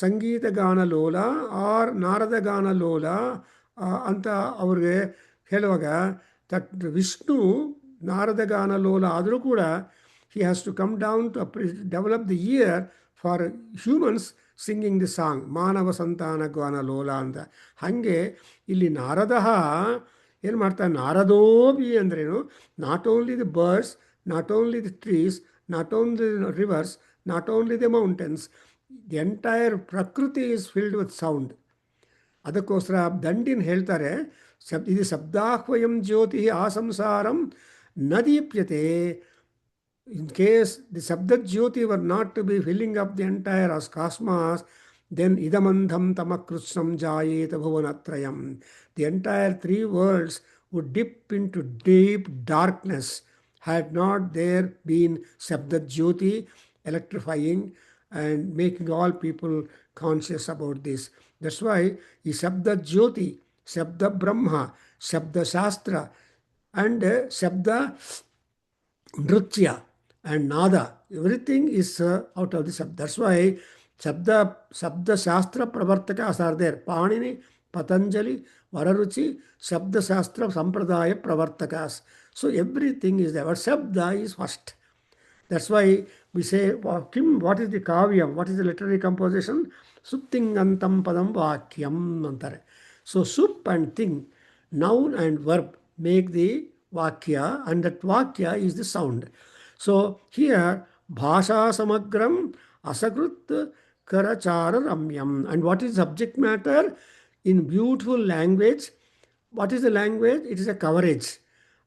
Sangeeta Gana Lola or Narada Gana Lola anta ಅವ್ರಿಗೆ ಹೇಳುವಾಗ that Vishnu Narada Gana Lola ಆದರೂ ಕೂಡ he has to come down to develop the ear for humans singing the song ಮಾನವ ಸಂತಾನ ಗಾನ ಲೋಲ ಅಂತ. ಹಾಗೆ ಇಲ್ಲಿ ನಾರದಃ ಏನು ಮಾಡ್ತಾರೆ, ನಾರದೋಬಿ ಅಂದ್ರೇನು, not only the birds, not only the trees, not only the rivers, not only the mountains, the entire ಪ್ರಕೃತಿ ಈಸ್ ಫಿಲ್ಡ್ ವಿತ್ ಸೌಂಡ್. ಅದಕ್ಕೋಸ್ಕರ ದಂಡಿನ ಹೇಳ್ತಾರೆ, ಇದು ಶಬ್ದಾಹ್ವಯಂ ಜ್ಯೋತಿ ಆ ಸಂಸಾರಂ ನ ದೀಪ್ಯತೆ. In case the Sabda Jyoti were not to be filling up the entire cosmos, then idamandham tamakrusam jayeta bhuvanatrayam. The entire 3 worlds would dip into deep darkness had not there been Sabda Jyoti electrifying and making all people conscious about this. That's why the Sabda Jyoti, Sabda Brahma, Sabda Shastra and Sabda Nritya and Nada, everything is out of the Sabda. That's why Sabda Shastra Pravartakas are there. Panini, Patanjali, Vararuchi, Sabda Shastra Sampradaya Pravartakas. So everything is there. But Sabda is first. That's why we say, Kim, what is the Kavyam? What is the literary composition? Suptingantam Padam Vakyam Antare. So Sup and Ting, noun and verb, make the Vakya, and that Vakya is the sound. So here, Bhasha Samagram Asakrut Karachara Ramyam. And what is subject matter? In beautiful language. What is the language? It is a coverage.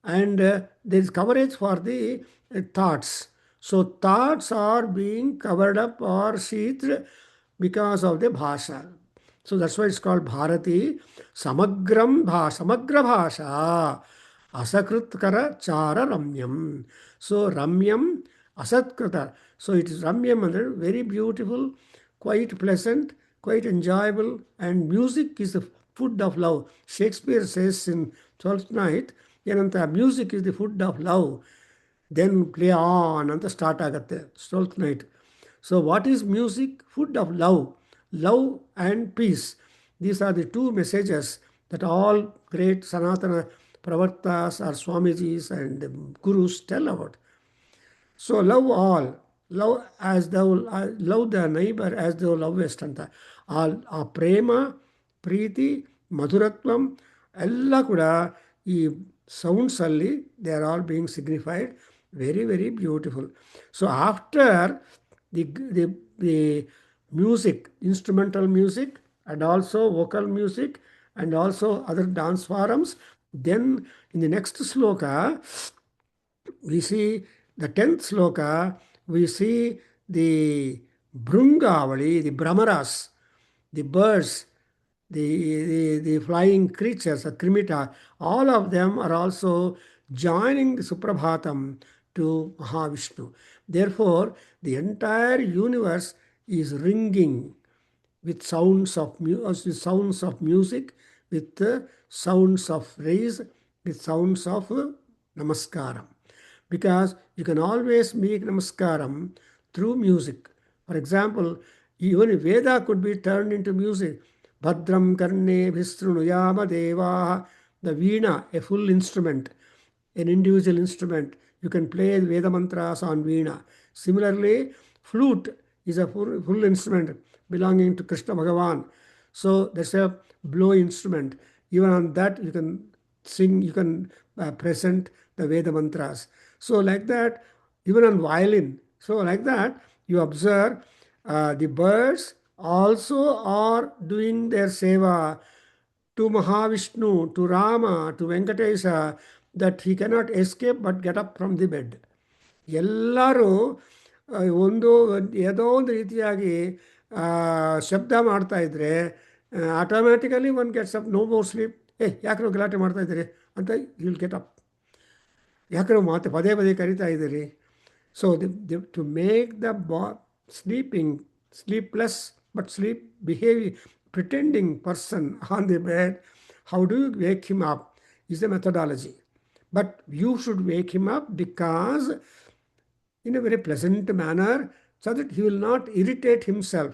And there is coverage for the thoughts. So thoughts are being covered up or sheathed because of the Bhasha. So that's why it's called Bharati. Samagram Bhasha, Samagra Bhasha. Asakrutkara Chara Ramyam. So Ramyam Asatkrita. So it is Ramyam, very beautiful, quite pleasant, quite enjoyable, and music is the food of love. Shakespeare says in Twelfth Night, ಏನಂತ, music is the food of love. Then play on ಅಂತ start ಆಗುತ್ತೆ Twelfth Night. So what is music? Food of love. Love and peace. These are the 2 messages that all great Sanatana Pravartas or Swamijis and Gurus tell about. So love all. Love as thou, love the neighbor as thou lovest ಅಂತ. ಆ ಪ್ರೇಮ, ಪ್ರೀತಿ, ಮಧುರತ್ವಂ ಎಲ್ಲ ಕೂಡ ಈ ಸೌಂಡ್ಸಲ್ಲಿ they are all being signified. Very very beautiful. So after the music, instrumental music and also vocal music and also other dance forms. Then in the next sloka, we see the 10th sloka, we see the Brungavali, the Brahmaras, the birds, the flying creatures, the Krimita, all of them are also joining the Suprabhatam to Mahavishnu. Therefore, the entire universe is ringing with sounds of music, with sounds of praise, with sounds of namaskaram. Because you can always make namaskaram through music. For example, even Veda could be turned into music. Bhadram karne bhistrunuyama deva. The veena, a full instrument, an individual instrument. You can play Veda mantras on veena. Similarly, flute is a full instrument belonging to Krishna Bhagavan. So that's a blow instrument. Even on that, you can sing, you can present the Veda mantras. So like that, even on violin. So like that, you observe the birds also are doing their seva to Mahavishnu, to Rama, to Venkatesha, that he cannot escape but get up from the bed. ಎಲ್ಲರೂ ಒಂದು ಯಾವುದೋ ಒಂದು ರೀತಿಯಾಗಿ ಶಬ್ದ ಮಾಡ್ತಾ ಇದ್ರೆ automatically one gets up, no more sleep. ಯಾಕೆ ನಾವು ಗಲಾಟೆ ಮಾಡ್ತಾ ಇದ್ದೀರಿ ಅಂತ ವಿಲ್ ಗೆಟ್ ಅಪ್. ಯಾಕೆ ನಾವು ಮಾತು ಪದೇ ಪದೇ ಕರಿತಾ ಇದ್ದೀರಿ? So to make the sleeping sleepless but sleep behaving pretending person on the bed, how do you wake him up is the methodology. But you should wake him up because in a very pleasant manner, so that he will not irritate himself,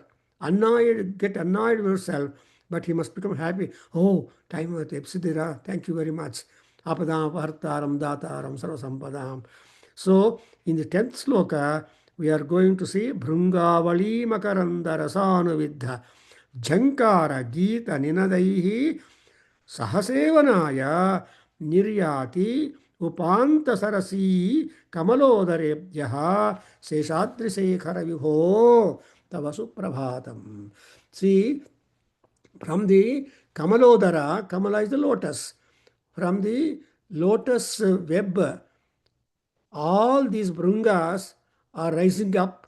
get annoyed with himself, but he must become happy. Oh, time epsidira, thank you very much. Apadam vartaram dataram sarvasampadam. So in the 10th sloka, we are going to see Bhrungavali Makaranda Rasanuvidha Jhankara Geeta Ninadaihi Sahasevanaya Niryati Upanta Sarasi Kamalodarebhyaha Seshadri Sekhara Vibho Tava Suprabhatam. See, from the Kamalodara, Kamala is the lotus. From the lotus web, all these Bhrungas are rising up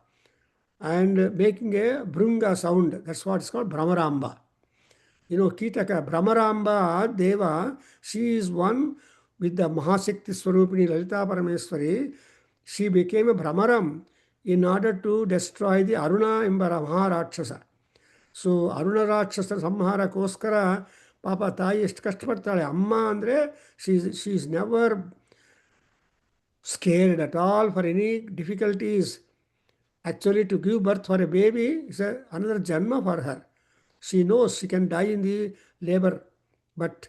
and making a Brunga sound. That's what is called Brahmaramba. Kitaka, Brahmaramba Deva, she is one with the Mahashakti Swarupini Lalita Parameswari. She became a Brahmaram in order to destroy the Aruna Imbara Maharakshasa. So Aruna Rakshasa Samhara Koskara, Papa Tayi ಎಷ್ಟು ಕಷ್ಟಪಡ್ತಾಳೆ. ಅಮ್ಮ ಅಂದರೆ she is never scared at all for any difficulties. Actually, to give birth for a baby is another janma for her. She knows she can die in the labor, but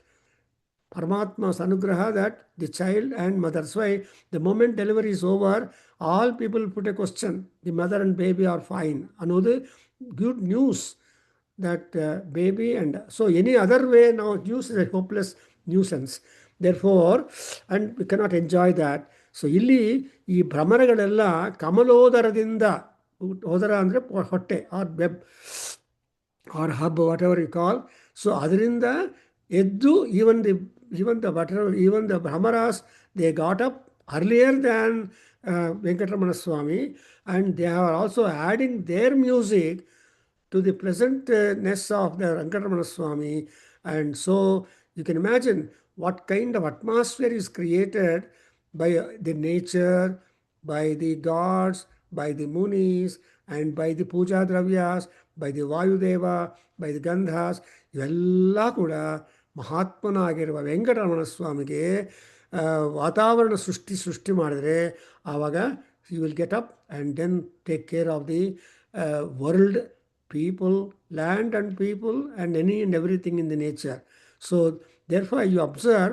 Paramatma's anugraha that the child and mother. So the moment delivery is over, all people put a question. The mother and baby are fine. Another good news that baby and so any other way now news is a hopeless nuisance. Therefore, and we cannot enjoy that. ಸೊ ಇಲ್ಲಿ ಈ ಭ್ರಮರಗಳೆಲ್ಲ ಕಮಲೋದರದಿಂದ, ಓದರ ಅಂದರೆ ಹೊಟ್ಟೆ or web or hub whatever you call. So ಅದರಿಂದ ಎದ್ದು ಈವನ್ ದ ಭ್ರಮರಾಸ್ they got up earlier than Venkataramana Swamy and they are also adding their music to the pleasantness of the Venkatramana Swami. And so you can imagine what kind of atmosphere is created by the nature, by the gods, by the munis, and by the puja dravyas, by the Vayudeva, by the Gandhas. ಇವೆಲ್ಲ ಕೂಡ ಮಹಾತ್ಮನಾಗಿರುವ ವೆಂಕಟರಮಣ ಸ್ವಾಮಿಗೆ ವಾತಾವರಣ ಸೃಷ್ಟಿ ಮಾಡಿದರೆ ಆವಾಗ he will get up and then take care of the world, people, land and people, and any and everything in the nature. So therefore you observe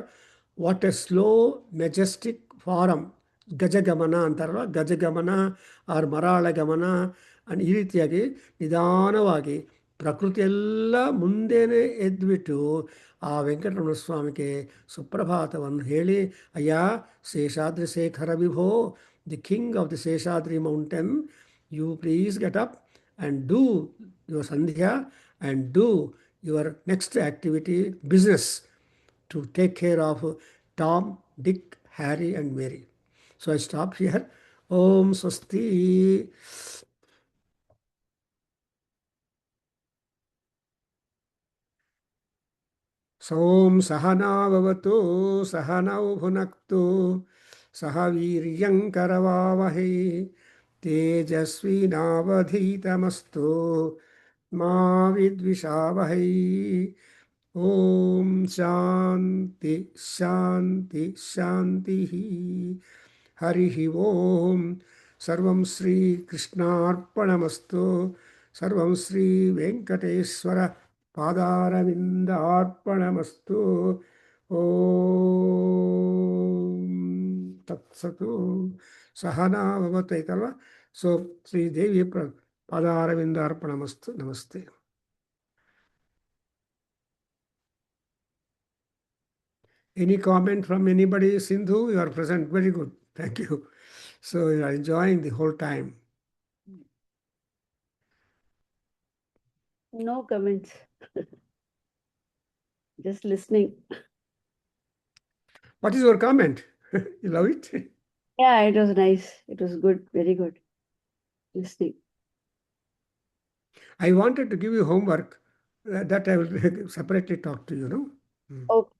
what a slow, majestic form, Gajagamana ಅಂತಾರಲ್ಲ, ಗಜಗಮನ R ಮರಾಳ ಗಮನ and ಈ ರೀತಿಯಾಗಿ ನಿಧಾನವಾಗಿ ಪ್ರಕೃತಿ ಎಲ್ಲ ಮುಂದೆನೇ ಎದ್ಬಿಟ್ಟು ಆ ವೆಂಕಟರಮಣ ಸ್ವಾಮಿಗೆ ಸುಪ್ರಭಾತವನ್ನು ಹೇಳಿ, ಅಯ್ಯ ಶೇಷಾದ್ರಿ ಶೇಖರ ವಿಭೋ, the king of the Sheshadri mountain, you please get up and do your sandhya and do your next activity, business, to take care of Tom, Dick, Harry, and Mary. So I stop here. Om Swasti. Som Sahana Bhavatu Sahanau Bhunaktu Saha Viryankaravavahe Tejasvi Navadhitamastu Ma Vidvishavahe. Om Shanti Shanti Shanti. Harihi Om. Sarvam Sri Krishnarpanamastu. Sarvam Sri Venkateshwara Padaravindarpanamastu. Om Tatsatu. Sahana Bhavataitala. So, Sri Devi Padaravindarpanamastu. Namaste. Any comment from anybody? Sindhu, you are present. Very good. Thank you. So you are enjoying the whole time. No comments. Just listening. What is your comment? You love it? Yeah, it was nice. It was good. Very good. Listening. I wanted to give you homework that I will separately talk to you, no? Okay.